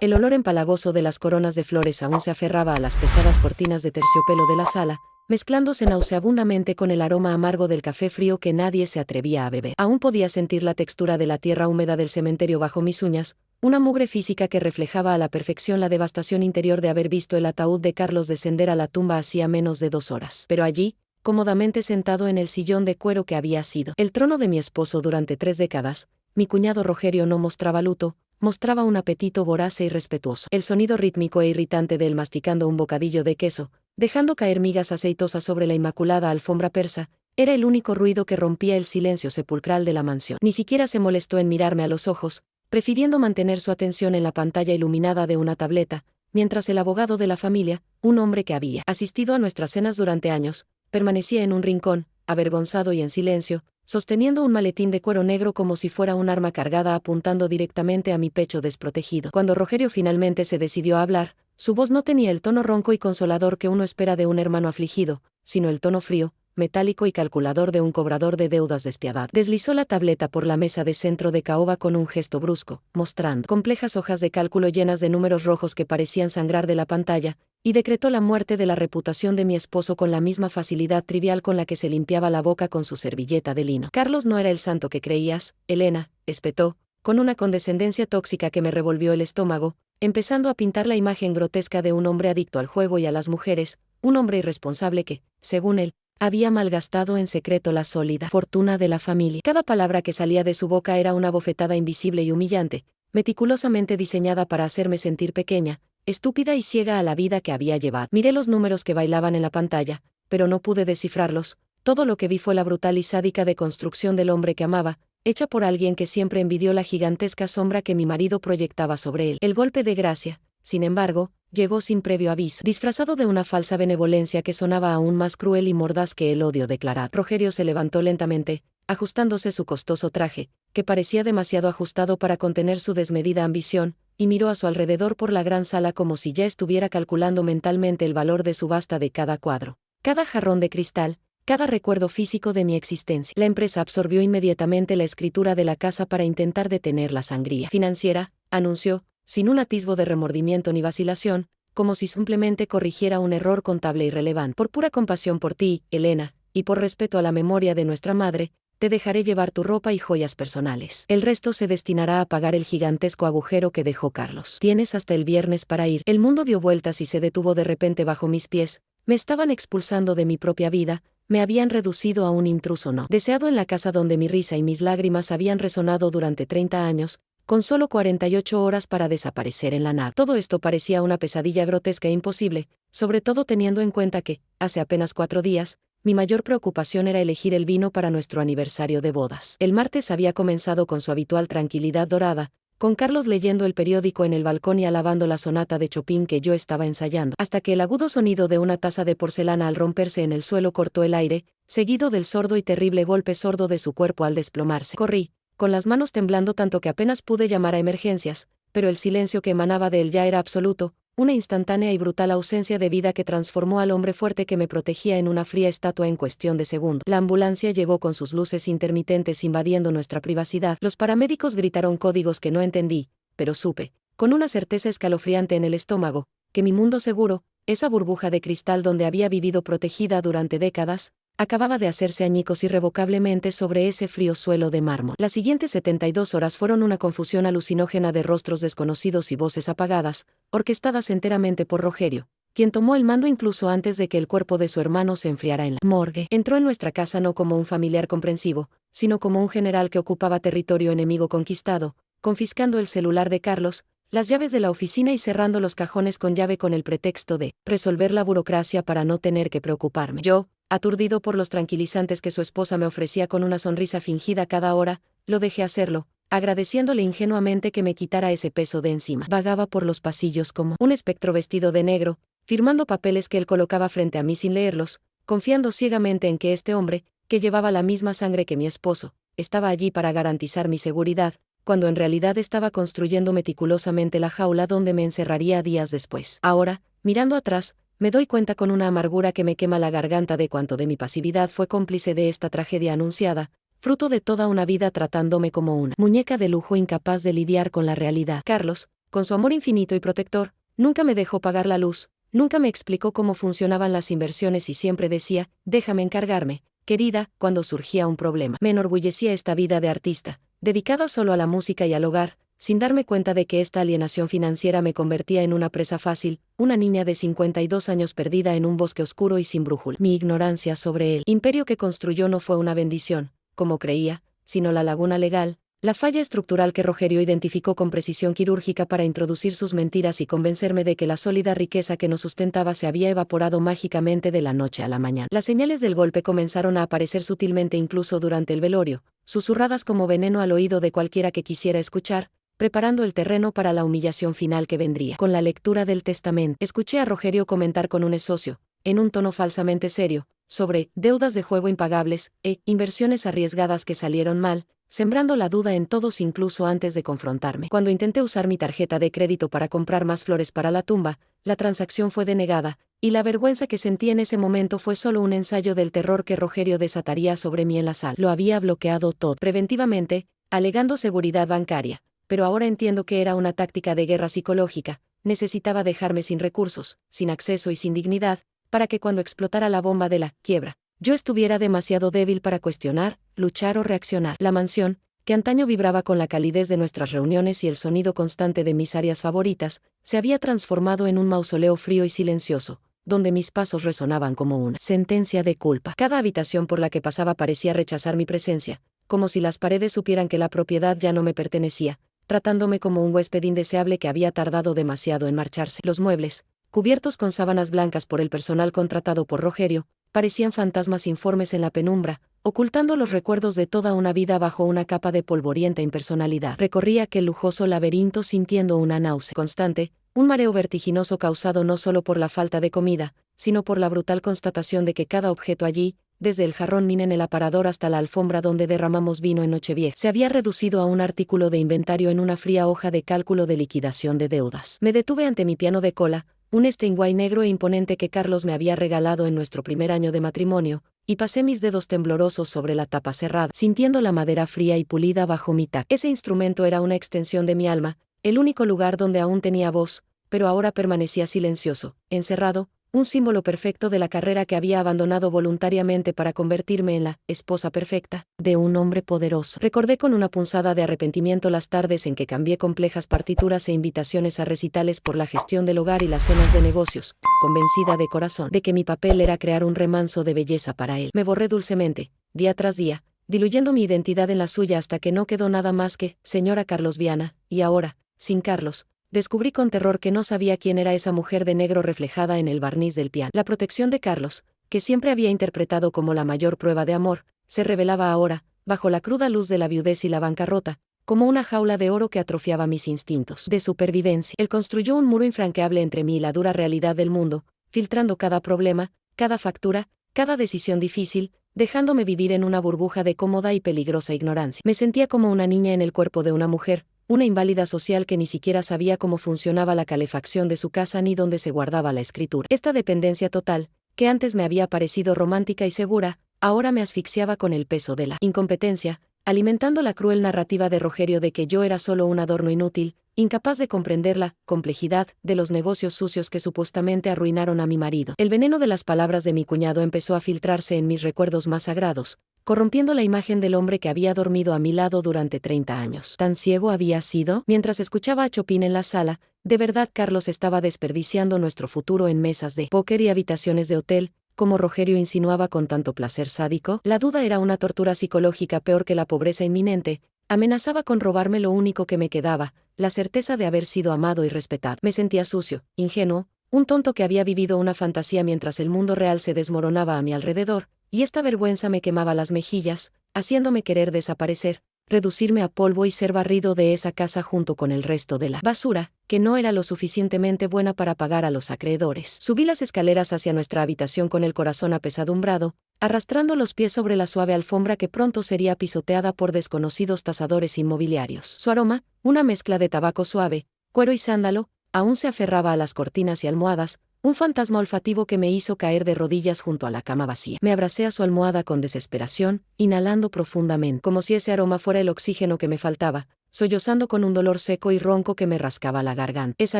El olor empalagoso de las coronas de flores aún se aferraba a las pesadas cortinas de terciopelo de la sala, mezclándose nauseabundamente con el aroma amargo del café frío que nadie se atrevía a beber. Aún podía sentir la textura de la tierra húmeda del cementerio bajo mis uñas, una mugre física que reflejaba a la perfección la devastación interior de haber visto el ataúd de Carlos descender a la tumba hacía menos de 2 horas. Pero allí, cómodamente sentado en el sillón de cuero que había sido el trono de mi esposo durante 3 décadas, mi cuñado Rogerio no mostraba luto, mostraba un apetito voraz e irrespetuoso. El sonido rítmico e irritante de él masticando un bocadillo de queso, dejando caer migas aceitosas sobre la inmaculada alfombra persa, era el único ruido que rompía el silencio sepulcral de la mansión. Ni siquiera se molestó en mirarme a los ojos, prefiriendo mantener su atención en la pantalla iluminada de una tableta, mientras el abogado de la familia, un hombre que había asistido a nuestras cenas durante años, permanecía en un rincón, avergonzado y en silencio, sosteniendo un maletín de cuero negro como si fuera un arma cargada apuntando directamente a mi pecho desprotegido. Cuando Rogerio finalmente se decidió a hablar, su voz no tenía el tono ronco y consolador que uno espera de un hermano afligido, sino el tono frío, metálico y calculador de un cobrador de deudas despiadado. Deslizó la tableta por la mesa de centro de caoba con un gesto brusco, mostrando complejas hojas de cálculo llenas de números rojos que parecían sangrar de la pantalla, y decretó la muerte de la reputación de mi esposo con la misma facilidad trivial con la que se limpiaba la boca con su servilleta de lino. Carlos no era el santo que creías, Elena, espetó, con una condescendencia tóxica que me revolvió el estómago, empezando a pintar la imagen grotesca de un hombre adicto al juego y a las mujeres, un hombre irresponsable que, según él, había malgastado en secreto la sólida fortuna de la familia. Cada palabra que salía de su boca era una bofetada invisible y humillante, meticulosamente diseñada para hacerme sentir pequeña, estúpida y ciega a la vida que había llevado. Miré los números que bailaban en la pantalla, pero no pude descifrarlos. Todo lo que vi fue la brutal y sádica deconstrucción del hombre que amaba, hecha por alguien que siempre envidió la gigantesca sombra que mi marido proyectaba sobre él. El golpe de gracia, sin embargo, llegó sin previo aviso, disfrazado de una falsa benevolencia que sonaba aún más cruel y mordaz que el odio declarado. Rogerio se levantó lentamente, ajustándose su costoso traje, que parecía demasiado ajustado para contener su desmedida ambición, y miró a su alrededor por la gran sala como si ya estuviera calculando mentalmente el valor de subasta de cada cuadro, cada jarrón de cristal, cada recuerdo físico de mi existencia. La empresa absorbió inmediatamente la escritura de la casa para intentar detener la sangría financiera, anunció, sin un atisbo de remordimiento ni vacilación, como si simplemente corrigiera un error contable irrelevante. Por pura compasión por ti, Elena, y por respeto a la memoria de nuestra madre, te dejaré llevar tu ropa y joyas personales. El resto se destinará a pagar el gigantesco agujero que dejó Carlos. Tienes hasta el viernes para ir. El mundo dio vueltas y se detuvo de repente bajo mis pies. Me estaban expulsando de mi propia vida, me habían reducido a un intruso no deseado en la casa donde mi risa y mis lágrimas habían resonado durante 30 años, con solo 48 horas para desaparecer en la nada. Todo esto parecía una pesadilla grotesca e imposible, sobre todo teniendo en cuenta que, hace apenas 4 días, mi mayor preocupación era elegir el vino para nuestro aniversario de bodas. El martes había comenzado con su habitual tranquilidad dorada, con Carlos leyendo el periódico en el balcón y alabando la sonata de Chopin que yo estaba ensayando, hasta que el agudo sonido de una taza de porcelana al romperse en el suelo cortó el aire, seguido del sordo y terrible golpe sordo de su cuerpo al desplomarse. Corrí, con las manos temblando tanto que apenas pude llamar a emergencias, pero el silencio que emanaba de él ya era absoluto, una instantánea y brutal ausencia de vida que transformó al hombre fuerte que me protegía en una fría estatua en cuestión de segundos. La ambulancia llegó con sus luces intermitentes invadiendo nuestra privacidad. Los paramédicos gritaron códigos que no entendí, pero supe, con una certeza escalofriante en el estómago, que mi mundo seguro, esa burbuja de cristal donde había vivido protegida durante décadas, acababa de hacerse añicos irrevocablemente sobre ese frío suelo de mármol. Las siguientes 72 horas fueron una confusión alucinógena de rostros desconocidos y voces apagadas, orquestadas enteramente por Rogerio, quien tomó el mando incluso antes de que el cuerpo de su hermano se enfriara en la morgue. Entró en nuestra casa no como un familiar comprensivo, sino como un general que ocupaba territorio enemigo conquistado, confiscando el celular de Carlos, las llaves de la oficina y cerrando los cajones con llave con el pretexto de resolver la burocracia para no tener que preocuparme. Yo, aturdido por los tranquilizantes que su esposa me ofrecía con una sonrisa fingida cada hora, lo dejé hacerlo, agradeciéndole ingenuamente que me quitara ese peso de encima. Vagaba por los pasillos como un espectro vestido de negro, firmando papeles que él colocaba frente a mí sin leerlos, confiando ciegamente en que este hombre, que llevaba la misma sangre que mi esposo, estaba allí para garantizar mi seguridad, cuando en realidad estaba construyendo meticulosamente la jaula donde me encerraría días después. Ahora, mirando atrás, me doy cuenta con una amargura que me quema la garganta de cuánto de mi pasividad fue cómplice de esta tragedia anunciada, fruto de toda una vida tratándome como una muñeca de lujo incapaz de lidiar con la realidad. Carlos, con su amor infinito y protector, nunca me dejó pagar la luz, nunca me explicó cómo funcionaban las inversiones y siempre decía, déjame encargarme, querida, cuando surgía un problema. Me enorgullecía esta vida de artista, dedicada solo a la música y al hogar, sin darme cuenta de que esta alienación financiera me convertía en una presa fácil, una niña de 52 años perdida en un bosque oscuro y sin brújula. Mi ignorancia sobre el imperio que construyó no fue una bendición, como creía, sino la laguna legal, la falla estructural que Rogerio identificó con precisión quirúrgica para introducir sus mentiras y convencerme de que la sólida riqueza que nos sustentaba se había evaporado mágicamente de la noche a la mañana. Las señales del golpe comenzaron a aparecer sutilmente incluso durante el velorio, susurradas como veneno al oído de cualquiera que quisiera escuchar, preparando el terreno para la humillación final que vendría. Con la lectura del testamento, escuché a Rogerio comentar con un socio, en un tono falsamente serio, sobre deudas de juego impagables e inversiones arriesgadas que salieron mal, sembrando la duda en todos incluso antes de confrontarme. Cuando intenté usar mi tarjeta de crédito para comprar más flores para la tumba, la transacción fue denegada, y la vergüenza que sentí en ese momento fue solo un ensayo del terror que Rogerio desataría sobre mí en la sala. Lo había bloqueado todo preventivamente, alegando seguridad bancaria, pero ahora entiendo que era una táctica de guerra psicológica. Necesitaba dejarme sin recursos, sin acceso y sin dignidad, para que cuando explotara la bomba de la quiebra, yo estuviera demasiado débil para cuestionar, luchar o reaccionar. La mansión, que antaño vibraba con la calidez de nuestras reuniones y el sonido constante de mis áreas favoritas, se había transformado en un mausoleo frío y silencioso, donde mis pasos resonaban como una sentencia de culpa. Cada habitación por la que pasaba parecía rechazar mi presencia, como si las paredes supieran que la propiedad ya no me pertenecía, tratándome como un huésped indeseable que había tardado demasiado en marcharse. Los muebles, cubiertos con sábanas blancas por el personal contratado por Rogerio, parecían fantasmas informes en la penumbra, ocultando los recuerdos de toda una vida bajo una capa de polvorienta impersonalidad. Recorrí aquel lujoso laberinto sintiendo una náusea constante, un mareo vertiginoso causado no solo por la falta de comida, sino por la brutal constatación de que cada objeto allí, desde el jarrón min en el aparador hasta la alfombra donde derramamos vino en Nochevieja, se había reducido a un artículo de inventario en una fría hoja de cálculo de liquidación de deudas. Me detuve ante mi piano de cola, un Steinway negro e imponente que Carlos me había regalado en nuestro primer año de matrimonio, y pasé mis dedos temblorosos sobre la tapa cerrada, sintiendo la madera fría y pulida bajo mi tacto. Ese instrumento era una extensión de mi alma, el único lugar donde aún tenía voz, pero ahora permanecía silencioso, encerrado, un símbolo perfecto de la carrera que había abandonado voluntariamente para convertirme en la esposa perfecta de un hombre poderoso. Recordé con una punzada de arrepentimiento las tardes en que cambié complejas partituras e invitaciones a recitales por la gestión del hogar y las cenas de negocios, convencida de corazón de que mi papel era crear un remanso de belleza para él. Me borré dulcemente, día tras día, diluyendo mi identidad en la suya hasta que no quedó nada más que señora Carlos Viana, y ahora, sin Carlos, descubrí con terror que no sabía quién era esa mujer de negro reflejada en el barniz del piano. La protección de Carlos, que siempre había interpretado como la mayor prueba de amor, se revelaba ahora, bajo la cruda luz de la viudez y la bancarrota, como una jaula de oro que atrofiaba mis instintos de supervivencia. Él construyó un muro infranqueable entre mí y la dura realidad del mundo, filtrando cada problema, cada factura, cada decisión difícil, dejándome vivir en una burbuja de cómoda y peligrosa ignorancia. Me sentía como una niña en el cuerpo de una mujer, una inválida social que ni siquiera sabía cómo funcionaba la calefacción de su casa ni dónde se guardaba la escritura. Esta dependencia total, que antes me había parecido romántica y segura, ahora me asfixiaba con el peso de la incompetencia, alimentando la cruel narrativa de Rogerio de que yo era solo un adorno inútil, incapaz de comprender la complejidad de los negocios sucios que supuestamente arruinaron a mi marido. El veneno de las palabras de mi cuñado empezó a filtrarse en mis recuerdos más sagrados, corrompiendo la imagen del hombre que había dormido a mi lado durante 30 años. ¿Tan ciego había sido? Mientras escuchaba a Chopin en la sala, de verdad Carlos estaba desperdiciando nuestro futuro en mesas de póker y habitaciones de hotel, como Rogerio insinuaba con tanto placer sádico. La duda era una tortura psicológica peor que la pobreza inminente, amenazaba con robarme lo único que me quedaba, la certeza de haber sido amado y respetado. Me sentía sucio, ingenuo, un tonto que había vivido una fantasía mientras el mundo real se desmoronaba a mi alrededor, y esta vergüenza me quemaba las mejillas, haciéndome querer desaparecer, reducirme a polvo y ser barrido de esa casa junto con el resto de la basura, que no era lo suficientemente buena para pagar a los acreedores. Subí las escaleras hacia nuestra habitación con el corazón apesadumbrado, arrastrando los pies sobre la suave alfombra que pronto sería pisoteada por desconocidos tasadores inmobiliarios. Su aroma, una mezcla de tabaco suave, cuero y sándalo, aún se aferraba a las cortinas y almohadas, un fantasma olfativo que me hizo caer de rodillas junto a la cama vacía. Me abracé a su almohada con desesperación, inhalando profundamente, como si ese aroma fuera el oxígeno que me faltaba, sollozando con un dolor seco y ronco que me rascaba la garganta. Esa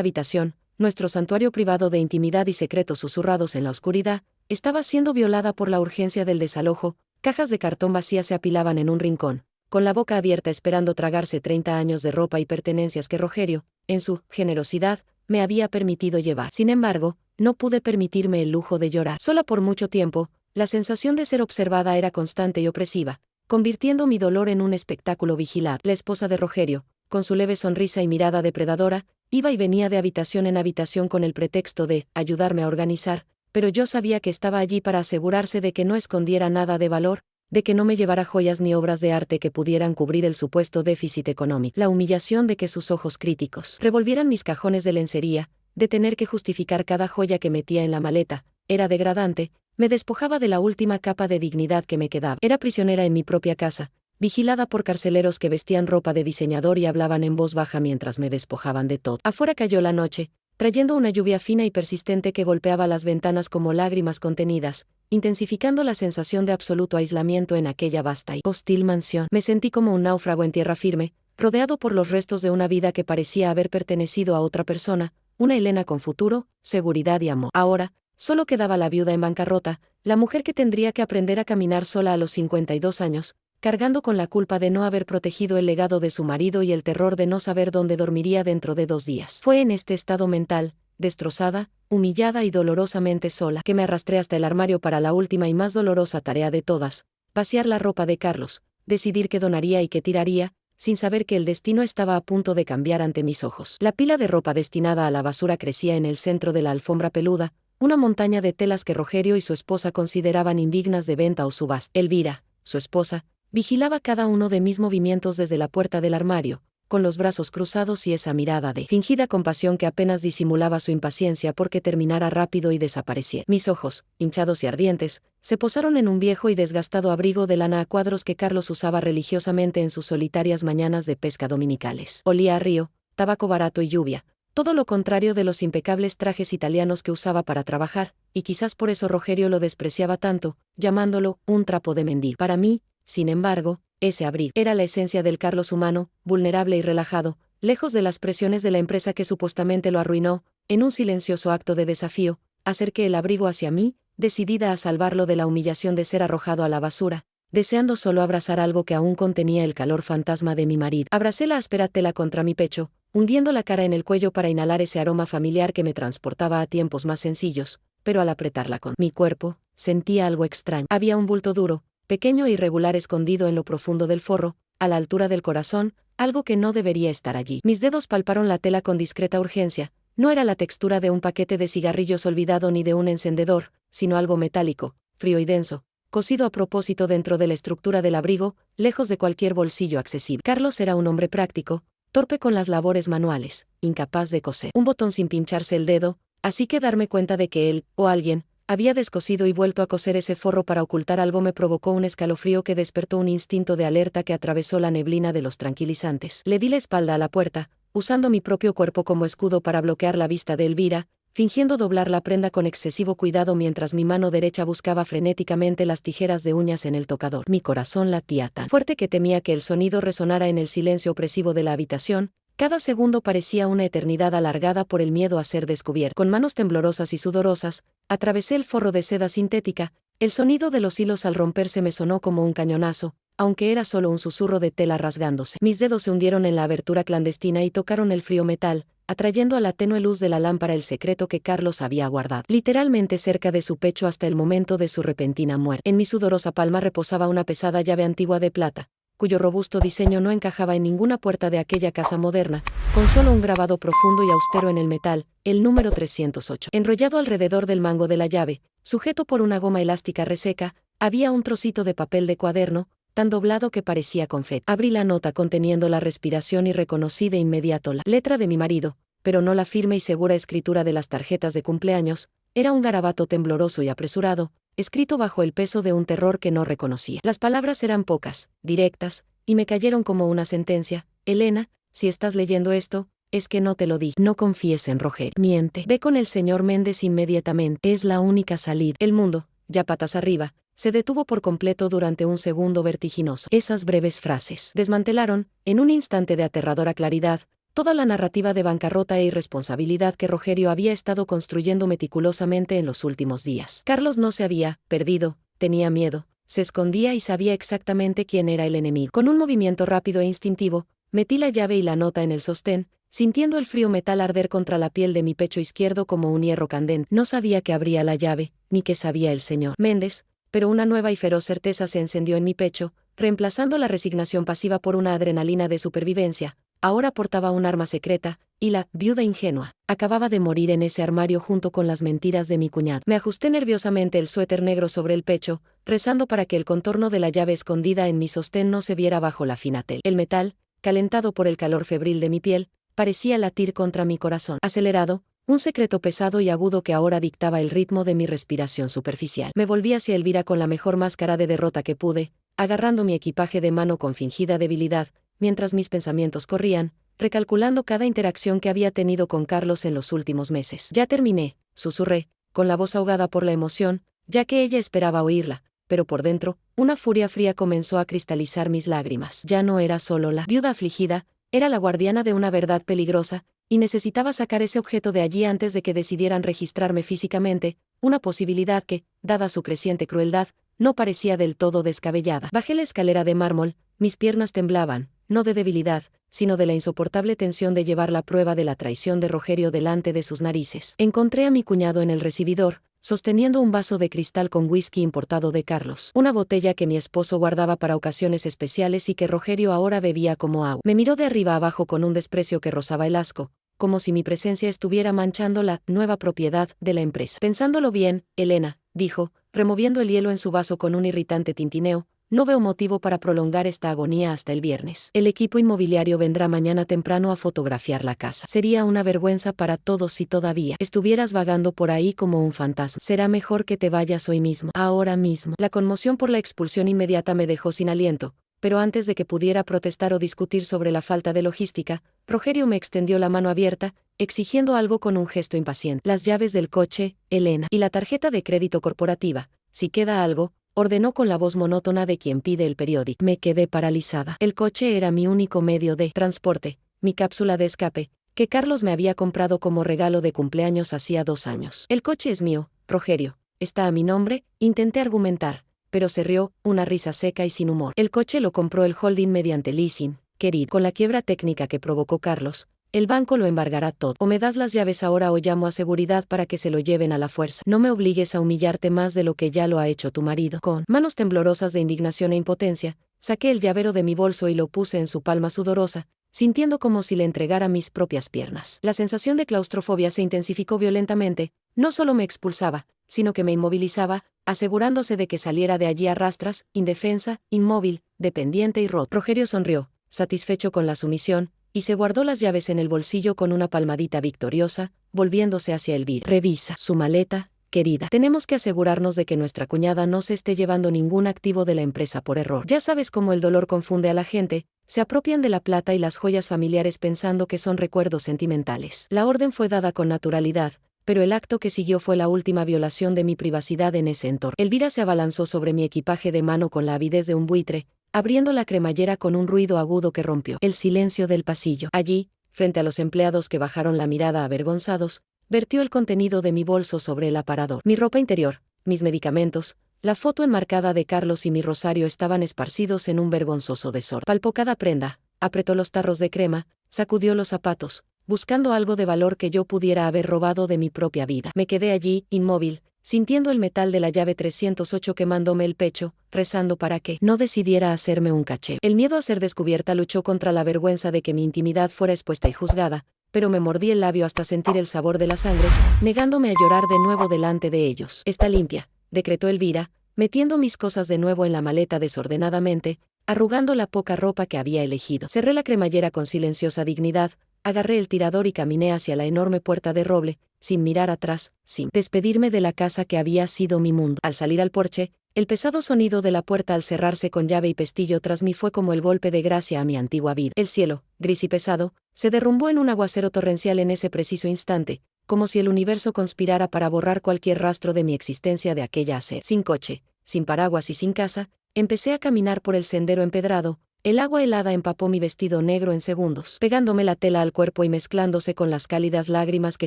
habitación, nuestro santuario privado de intimidad y secretos susurrados en la oscuridad, estaba siendo violada por la urgencia del desalojo. Cajas de cartón vacías se apilaban en un rincón, con la boca abierta esperando tragarse 30 años de ropa y pertenencias que Rogerio, en su generosidad, me había permitido llevar. Sin embargo, no pude permitirme el lujo de llorar. Sola por mucho tiempo, la sensación de ser observada era constante y opresiva, convirtiendo mi dolor en un espectáculo vigilado. La esposa de Rogerio, con su leve sonrisa y mirada depredadora, iba y venía de habitación en habitación con el pretexto de ayudarme a organizar, pero yo sabía que estaba allí para asegurarse de que no escondiera nada de valor, de que no me llevara joyas ni obras de arte que pudieran cubrir el supuesto déficit económico. La humillación de que sus ojos críticos revolvieran mis cajones de lencería, de tener que justificar cada joya que metía en la maleta, era degradante, me despojaba de la última capa de dignidad que me quedaba. Era prisionera en mi propia casa, vigilada por carceleros que vestían ropa de diseñador y hablaban en voz baja mientras me despojaban de todo. Afuera cayó la noche, trayendo una lluvia fina y persistente que golpeaba las ventanas como lágrimas contenidas, intensificando la sensación de absoluto aislamiento en aquella vasta y hostil mansión. Me sentí como un náufrago en tierra firme, rodeado por los restos de una vida que parecía haber pertenecido a otra persona, una Elena con futuro, seguridad y amor. Ahora, solo quedaba la viuda en bancarrota, la mujer que tendría que aprender a caminar sola a los 52 años, cargando con la culpa de no haber protegido el legado de su marido y el terror de no saber dónde dormiría dentro de 2 días. Fue en este estado mental, destrozada, humillada y dolorosamente sola, que me arrastré hasta el armario para la última y más dolorosa tarea de todas, vaciar la ropa de Carlos, decidir qué donaría y qué tiraría, sin saber que el destino estaba a punto de cambiar ante mis ojos. La pila de ropa destinada a la basura crecía en el centro de la alfombra peluda, una montaña de telas que Rogerio y su esposa consideraban indignas de venta o subasta. Elvira, su esposa, vigilaba cada uno de mis movimientos desde la puerta del armario, con los brazos cruzados y esa mirada de fingida compasión que apenas disimulaba su impaciencia porque terminara rápido y desapareciera. Mis ojos, hinchados y ardientes, se posaron en un viejo y desgastado abrigo de lana a cuadros que Carlos usaba religiosamente en sus solitarias mañanas de pesca dominicales. Olía a río, tabaco barato y lluvia, todo lo contrario de los impecables trajes italianos que usaba para trabajar, y quizás por eso Rogerio lo despreciaba tanto, llamándolo un trapo de mendigo. Para mí, sin embargo, ese abrigo era la esencia del Carlos humano, vulnerable y relajado, lejos de las presiones de la empresa que supuestamente lo arruinó. En un silencioso acto de desafío, acerqué el abrigo hacia mí, decidida a salvarlo de la humillación de ser arrojado a la basura, deseando solo abrazar algo que aún contenía el calor fantasma de mi marido. Abracé la áspera tela contra mi pecho, hundiendo la cara en el cuello para inhalar ese aroma familiar que me transportaba a tiempos más sencillos, pero al apretarla con mi cuerpo, sentía algo extraño. Había un bulto duro, pequeño e irregular escondido en lo profundo del forro, a la altura del corazón, algo que no debería estar allí. Mis dedos palparon la tela con discreta urgencia. No era la textura de un paquete de cigarrillos olvidado ni de un encendedor, sino algo metálico, frío y denso, cosido a propósito dentro de la estructura del abrigo, lejos de cualquier bolsillo accesible. Carlos era un hombre práctico, torpe con las labores manuales, incapaz de coser un botón sin pincharse el dedo, así que darme cuenta de que él, o alguien, había descosido y vuelto a coser ese forro para ocultar algo me provocó un escalofrío que despertó un instinto de alerta que atravesó la neblina de los tranquilizantes. Le di la espalda a la puerta, usando mi propio cuerpo como escudo para bloquear la vista de Elvira, fingiendo doblar la prenda con excesivo cuidado mientras mi mano derecha buscaba frenéticamente las tijeras de uñas en el tocador. Mi corazón latía tan fuerte que temía que el sonido resonara en el silencio opresivo de la habitación. Cada segundo parecía una eternidad alargada por el miedo a ser descubierto. Con manos temblorosas y sudorosas, atravesé el forro de seda sintética. El sonido de los hilos al romperse me sonó como un cañonazo, aunque era solo un susurro de tela rasgándose. Mis dedos se hundieron en la abertura clandestina y tocaron el frío metal, atrayendo a la tenue luz de la lámpara el secreto que Carlos había guardado, literalmente cerca de su pecho hasta el momento de su repentina muerte. En mi sudorosa palma reposaba una pesada llave antigua de plata, cuyo robusto diseño no encajaba en ninguna puerta de aquella casa moderna, con solo un grabado profundo y austero en el metal, el número 308. Enrollado alrededor del mango de la llave, sujeto por una goma elástica reseca, había un trocito de papel de cuaderno, tan doblado que parecía confeti. Abrí la nota conteniendo la respiración y reconocí de inmediato la letra de mi marido, pero no la firme y segura escritura de las tarjetas de cumpleaños. Era un garabato tembloroso y apresurado, escrito bajo el peso de un terror que no reconocía. Las palabras eran pocas, directas, y me cayeron como una sentencia. Elena, si estás leyendo esto, es que no te lo dije. No confíes en Rogerio. Miente. Ve con el señor Méndez inmediatamente. Es la única salida. El mundo, ya patas arriba, se detuvo por completo durante un segundo vertiginoso. Esas breves frases desmantelaron, en un instante de aterradora claridad, toda la narrativa de bancarrota e irresponsabilidad que Rogerio había estado construyendo meticulosamente en los últimos días. Carlos no se había perdido, tenía miedo, se escondía y sabía exactamente quién era el enemigo. Con un movimiento rápido e instintivo, metí la llave y la nota en el sostén, sintiendo el frío metal arder contra la piel de mi pecho izquierdo como un hierro candente. No sabía que abría la llave, ni que sabía el señor Méndez, pero una nueva y feroz certeza se encendió en mi pecho, reemplazando la resignación pasiva por una adrenalina de supervivencia. Ahora portaba un arma secreta, y la viuda ingenua acababa de morir en ese armario junto con las mentiras de mi cuñado. Me ajusté nerviosamente el suéter negro sobre el pecho, rezando para que el contorno de la llave escondida en mi sostén no se viera bajo la fina tela. El metal, calentado por el calor febril de mi piel, parecía latir contra mi corazón. Acelerado, un secreto pesado y agudo que ahora dictaba el ritmo de mi respiración superficial. Me volví hacia Elvira con la mejor máscara de derrota que pude, agarrando mi equipaje de mano con fingida debilidad, mientras mis pensamientos corrían, recalculando cada interacción que había tenido con Carlos en los últimos meses. Ya terminé, susurré, con la voz ahogada por la emoción, ya que ella esperaba oírla, pero por dentro, una furia fría comenzó a cristalizar mis lágrimas. Ya no era solo la viuda afligida, era la guardiana de una verdad peligrosa, y necesitaba sacar ese objeto de allí antes de que decidieran registrarme físicamente, una posibilidad que, dada su creciente crueldad, no parecía del todo descabellada. Bajé la escalera de mármol, mis piernas temblaban, no de debilidad, sino de la insoportable tensión de llevar la prueba de la traición de Rogerio delante de sus narices. Encontré a mi cuñado en el recibidor, sosteniendo un vaso de cristal con whisky importado de Carlos, una botella que mi esposo guardaba para ocasiones especiales y que Rogerio ahora bebía como agua. Me miró de arriba abajo con un desprecio que rozaba el asco, como si mi presencia estuviera manchando la nueva propiedad de la empresa. Pensándolo bien, Elena, dijo, removiendo el hielo en su vaso con un irritante tintineo, no veo motivo para prolongar esta agonía hasta el viernes. El equipo inmobiliario vendrá mañana temprano a fotografiar la casa. Sería una vergüenza para todos si todavía estuvieras vagando por ahí como un fantasma. Será mejor que te vayas hoy mismo, ahora mismo. La conmoción por la expulsión inmediata me dejó sin aliento, pero antes de que pudiera protestar o discutir sobre la falta de logística, Rogerio me extendió la mano abierta, exigiendo algo con un gesto impaciente. Las llaves del coche, Elena, y la tarjeta de crédito corporativa. Si queda algo, ordenó con la voz monótona de quien pide el periódico. Me quedé paralizada. El coche era mi único medio de transporte, mi cápsula de escape, que Carlos me había comprado como regalo de cumpleaños hacía 2 años. El coche es mío, Rogerio. Está a mi nombre, intenté argumentar, pero se rió, una risa seca y sin humor. El coche lo compró el holding mediante leasing, querido. Con la quiebra técnica que provocó Carlos, el banco lo embargará todo. O me das las llaves ahora o llamo a seguridad para que se lo lleven a la fuerza. No me obligues a humillarte más de lo que ya lo ha hecho tu marido. Con manos temblorosas de indignación e impotencia, saqué el llavero de mi bolso y lo puse en su palma sudorosa, sintiendo como si le entregara mis propias piernas. La sensación de claustrofobia se intensificó violentamente, no solo me expulsaba, sino que me inmovilizaba, asegurándose de que saliera de allí a rastras, indefensa, inmóvil, dependiente y roto. Rogerio sonrió, satisfecho con la sumisión, y se guardó las llaves en el bolsillo con una palmadita victoriosa, volviéndose hacia Elvira. Revisa su maleta, querida. Tenemos que asegurarnos de que nuestra cuñada no se esté llevando ningún activo de la empresa por error. Ya sabes cómo el dolor confunde a la gente, se apropian de la plata y las joyas familiares pensando que son recuerdos sentimentales. La orden fue dada con naturalidad, pero el acto que siguió fue la última violación de mi privacidad en ese entorno. Elvira se abalanzó sobre mi equipaje de mano con la avidez de un buitre, abriendo la cremallera con un ruido agudo que rompió el silencio del pasillo. Allí, frente a los empleados que bajaron la mirada avergonzados, vertió el contenido de mi bolso sobre el aparador. Mi ropa interior, mis medicamentos, la foto enmarcada de Carlos y mi rosario estaban esparcidos en un vergonzoso desorden. Palpó cada prenda, apretó los tarros de crema, sacudió los zapatos, buscando algo de valor que yo pudiera haber robado de mi propia vida. Me quedé allí, inmóvil, sintiendo el metal de la llave 308 quemándome el pecho, rezando para que no decidiera hacerme un cacheo. El miedo a ser descubierta luchó contra la vergüenza de que mi intimidad fuera expuesta y juzgada, pero me mordí el labio hasta sentir el sabor de la sangre, negándome a llorar de nuevo delante de ellos. Está limpia, decretó Elvira, metiendo mis cosas de nuevo en la maleta desordenadamente, arrugando la poca ropa que había elegido. Cerré la cremallera con silenciosa dignidad, agarré el tirador y caminé hacia la enorme puerta de roble, sin mirar atrás, sin despedirme de la casa que había sido mi mundo. Al salir al porche, el pesado sonido de la puerta al cerrarse con llave y pestillo tras mí fue como el golpe de gracia a mi antigua vida. El cielo, gris y pesado, se derrumbó en un aguacero torrencial en ese preciso instante, como si el universo conspirara para borrar cualquier rastro de mi existencia de aquella acera. Sin coche, sin paraguas y sin casa, empecé a caminar por el sendero empedrado. El agua helada empapó mi vestido negro en segundos, pegándome la tela al cuerpo y mezclándose con las cálidas lágrimas que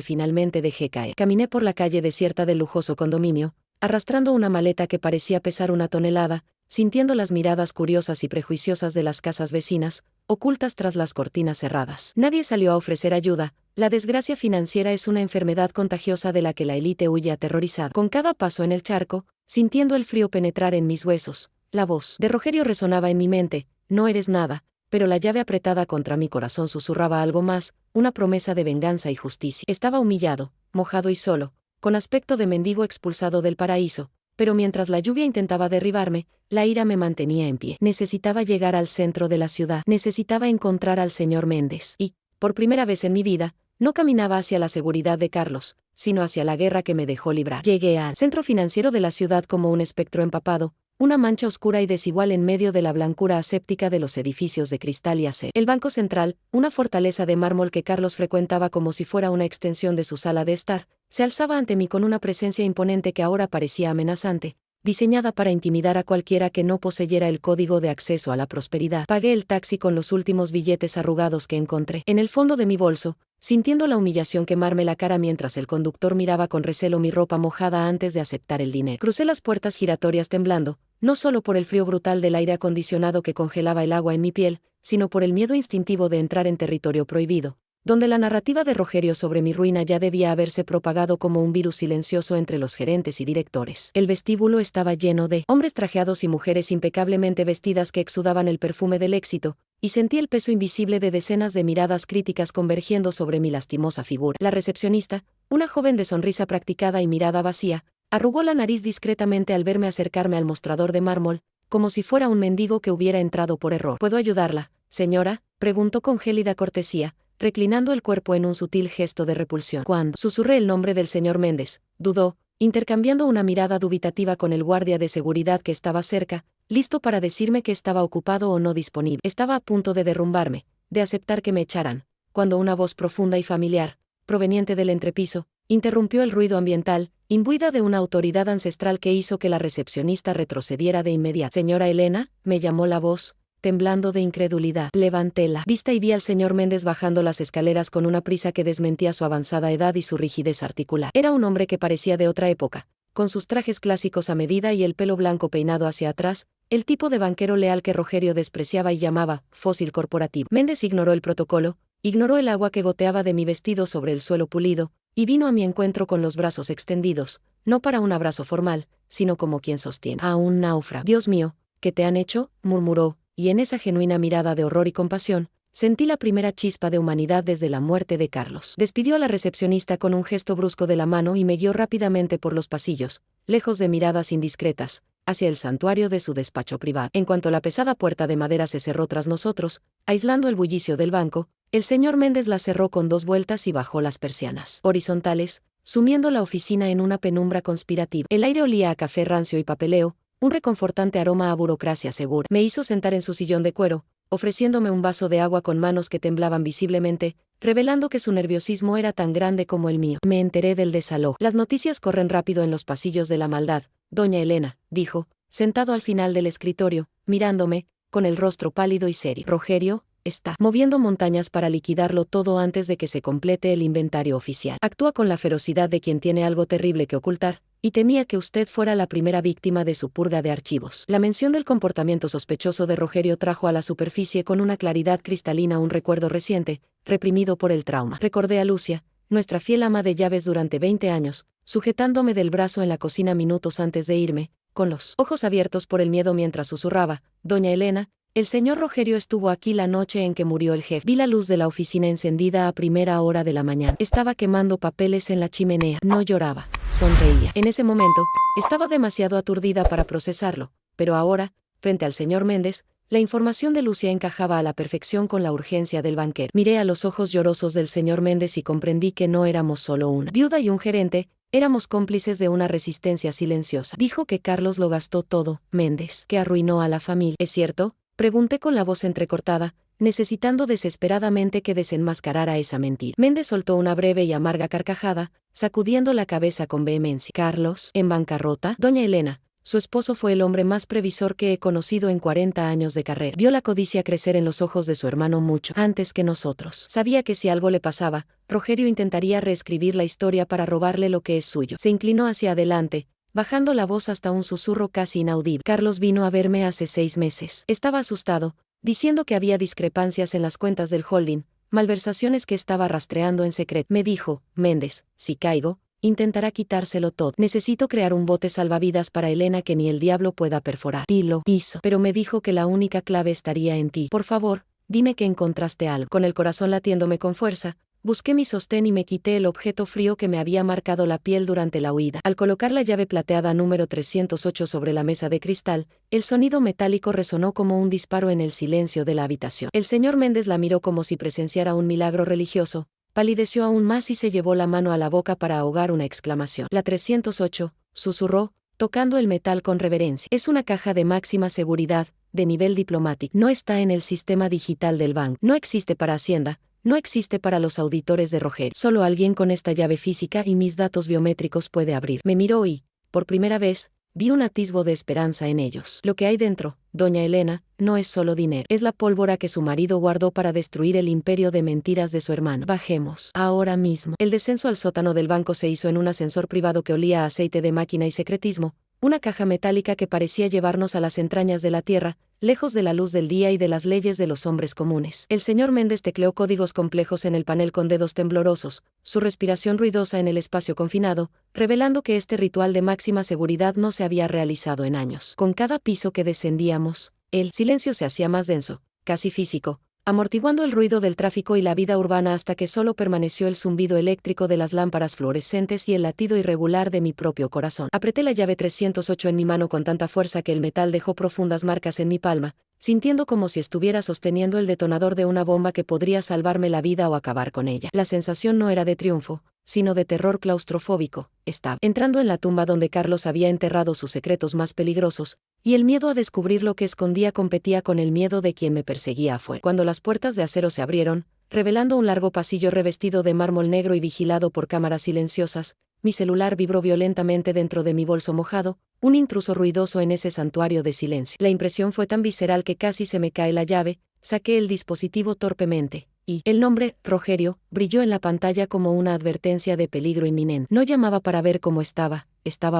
finalmente dejé caer. Caminé por la calle desierta del lujoso condominio, arrastrando una maleta que parecía pesar 1 tonelada, sintiendo las miradas curiosas y prejuiciosas de las casas vecinas, ocultas tras las cortinas cerradas. Nadie salió a ofrecer ayuda. La desgracia financiera es una enfermedad contagiosa de la que la élite huye aterrorizada. Con cada paso en el charco, sintiendo el frío penetrar en mis huesos, la voz de Rogerio resonaba en mi mente: no eres nada, pero la llave apretada contra mi corazón susurraba algo más, una promesa de venganza y justicia. Estaba humillado, mojado y solo, con aspecto de mendigo expulsado del paraíso, pero mientras la lluvia intentaba derribarme, la ira me mantenía en pie. Necesitaba llegar al centro de la ciudad, necesitaba encontrar al señor Méndez, y, por primera vez en mi vida, no caminaba hacia la seguridad de Carlos, sino hacia la guerra que me dejó librar. Llegué al centro financiero de la ciudad como un espectro empapado, una mancha oscura y desigual en medio de la blancura aséptica de los edificios de cristal y acero. El Banco Central, una fortaleza de mármol que Carlos frecuentaba como si fuera una extensión de su sala de estar, se alzaba ante mí con una presencia imponente que ahora parecía amenazante, diseñada para intimidar a cualquiera que no poseyera el código de acceso a la prosperidad. Pagué el taxi con los últimos billetes arrugados que encontré en el fondo de mi bolso, sintiendo la humillación quemarme la cara mientras el conductor miraba con recelo mi ropa mojada antes de aceptar el dinero. Crucé las puertas giratorias temblando, no solo por el frío brutal del aire acondicionado que congelaba el agua en mi piel, sino por el miedo instintivo de entrar en territorio prohibido, donde la narrativa de Rogerio sobre mi ruina ya debía haberse propagado como un virus silencioso entre los gerentes y directores. El vestíbulo estaba lleno de hombres trajeados y mujeres impecablemente vestidas que exudaban el perfume del éxito, y sentí el peso invisible de decenas de miradas críticas convergiendo sobre mi lastimosa figura. La recepcionista, una joven de sonrisa practicada y mirada vacía, arrugó la nariz discretamente al verme acercarme al mostrador de mármol, como si fuera un mendigo que hubiera entrado por error. ¿Puedo ayudarla, señora?, preguntó con gélida cortesía, reclinando el cuerpo en un sutil gesto de repulsión. Cuando susurré el nombre del señor Méndez, dudó, intercambiando una mirada dubitativa con el guardia de seguridad que estaba cerca, listo para decirme que estaba ocupado o no disponible. Estaba a punto de derrumbarme, de aceptar que me echaran, cuando una voz profunda y familiar, proveniente del entrepiso, interrumpió el ruido ambiental, imbuida de una autoridad ancestral que hizo que la recepcionista retrocediera de inmediato. Señora Elena, me llamó la voz, temblando de incredulidad. Levanté la vista y vi al señor Méndez bajando las escaleras con una prisa que desmentía su avanzada edad y su rigidez articular. Era un hombre que parecía de otra época, con sus trajes clásicos a medida y el pelo blanco peinado hacia atrás, el tipo de banquero leal que Rogerio despreciaba y llamaba fósil corporativo. Méndez ignoró el protocolo, ignoró el agua que goteaba de mi vestido sobre el suelo pulido, y vino a mi encuentro con los brazos extendidos, no para un abrazo formal, sino como quien sostiene a un náufrago. Dios mío, ¿qué te han hecho?, murmuró, y en esa genuina mirada de horror y compasión, sentí la primera chispa de humanidad desde la muerte de Carlos. Despidió a la recepcionista con un gesto brusco de la mano y me guió rápidamente por los pasillos, lejos de miradas indiscretas, hacia el santuario de su despacho privado. En cuanto la pesada puerta de madera se cerró tras nosotros, aislando el bullicio del banco, el señor Méndez la cerró con 2 vueltas y bajó las persianas horizontales, sumiendo la oficina en una penumbra conspirativa. El aire olía a café rancio y papeleo, un reconfortante aroma a burocracia segura. Me hizo sentar en su sillón de cuero, ofreciéndome un vaso de agua con manos que temblaban visiblemente, revelando que su nerviosismo era tan grande como el mío. Me enteré del desalojo. Las noticias corren rápido en los pasillos de la maldad, doña Elena, dijo, sentado al final del escritorio, mirándome, con el rostro pálido y serio. Rogerio está moviendo montañas para liquidarlo todo antes de que se complete el inventario oficial. Actúa con la ferocidad de quien tiene algo terrible que ocultar, y temía que usted fuera la primera víctima de su purga de archivos. La mención del comportamiento sospechoso de Rogerio trajo a la superficie con una claridad cristalina un recuerdo reciente, reprimido por el trauma. Recordé a Lucia, nuestra fiel ama de llaves durante 20 años, sujetándome del brazo en la cocina minutos antes de irme, con los ojos abiertos por el miedo mientras susurraba: doña Elena, el señor Rogerio estuvo aquí la noche en que murió el jefe. Vi la luz de la oficina encendida a primera hora de la mañana. Estaba quemando papeles en la chimenea. No lloraba, sonreía. En ese momento, estaba demasiado aturdida para procesarlo, pero ahora, frente al señor Méndez, la información de Lucia encajaba a la perfección con la urgencia del banquero. Miré a los ojos llorosos del señor Méndez y comprendí que no éramos solo una viuda y un gerente, éramos cómplices de una resistencia silenciosa. Dijo que Carlos lo gastó todo, Méndez, que arruinó a la familia. ¿Es cierto?, pregunté con la voz entrecortada, necesitando desesperadamente que desenmascarara esa mentira. Méndez soltó una breve y amarga carcajada, sacudiendo la cabeza con vehemencia. ¿Carlos en bancarrota? Doña Elena, Su esposo fue el hombre más previsor que he conocido en 40 años de carrera. Vio la codicia crecer en los ojos de su hermano mucho antes que nosotros. Sabía que si algo le pasaba, Rogerio intentaría reescribir la historia para robarle lo que es suyo. Se inclinó hacia adelante, bajando la voz hasta un susurro casi inaudible. Carlos vino a verme hace 6 meses. Estaba asustado, diciendo que había discrepancias en las cuentas del holding, malversaciones que estaba rastreando en secreto. Me dijo, Méndez, si caigo, intentará quitárselo todo. Necesito crear un bote salvavidas para Elena que ni el diablo pueda perforar. Y lo hizo. Pero me dijo que la única clave estaría en ti. Por favor, dime que encontraste algo. Con el corazón latiéndome con fuerza, busqué mi sostén y me quité el objeto frío que me había marcado la piel durante la huida. Al colocar la llave plateada número 308 sobre la mesa de cristal, el sonido metálico resonó como un disparo en el silencio de la habitación. El señor Méndez la miró como si presenciara un milagro religioso. Palideció aún más y se llevó la mano a la boca para ahogar una exclamación. La 308, susurró, tocando el metal con reverencia. Es una caja de máxima seguridad, de nivel diplomático. No está en el sistema digital del banco. No existe para Hacienda, no existe para los auditores de Rogerio. Solo alguien con esta llave física y mis datos biométricos puede abrir. Me miró y, por primera vez, vi un atisbo de esperanza en ellos. Lo que hay dentro, doña Elena, no es solo dinero. Es la pólvora que su marido guardó para destruir el imperio de mentiras de su hermano. Bajemos. Ahora mismo. El descenso al sótano del banco se hizo en un ascensor privado que olía a aceite de máquina y secretismo, una caja metálica que parecía llevarnos a las entrañas de la tierra, lejos de la luz del día y de las leyes de los hombres comunes. El señor Méndez tecleó códigos complejos en el panel con dedos temblorosos, su respiración ruidosa en el espacio confinado, revelando que este ritual de máxima seguridad no se había realizado en años. Con cada piso que descendíamos, el silencio se hacía más denso, casi físico, amortiguando el ruido del tráfico y la vida urbana hasta que solo permaneció el zumbido eléctrico de las lámparas fluorescentes y el latido irregular de mi propio corazón. Apreté la llave 308 en mi mano con tanta fuerza que el metal dejó profundas marcas en mi palma, sintiendo como si estuviera sosteniendo el detonador de una bomba que podría salvarme la vida o acabar con ella. La sensación no era de triunfo, sino de terror claustrofóbico. Estaba entrando en la tumba donde Carlos había enterrado sus secretos más peligrosos, y el miedo a descubrir lo que escondía competía con el miedo de quien me perseguía afuera. Cuando las puertas de acero se abrieron, revelando un largo pasillo revestido de mármol negro y vigilado por cámaras silenciosas, mi celular vibró violentamente dentro de mi bolso mojado, un intruso ruidoso en ese santuario de silencio. La impresión fue tan visceral que casi se me cae la llave, saqué el dispositivo torpemente, y el nombre, Rogerio, brilló en la pantalla como una advertencia de peligro inminente. No llamaba para ver cómo estaba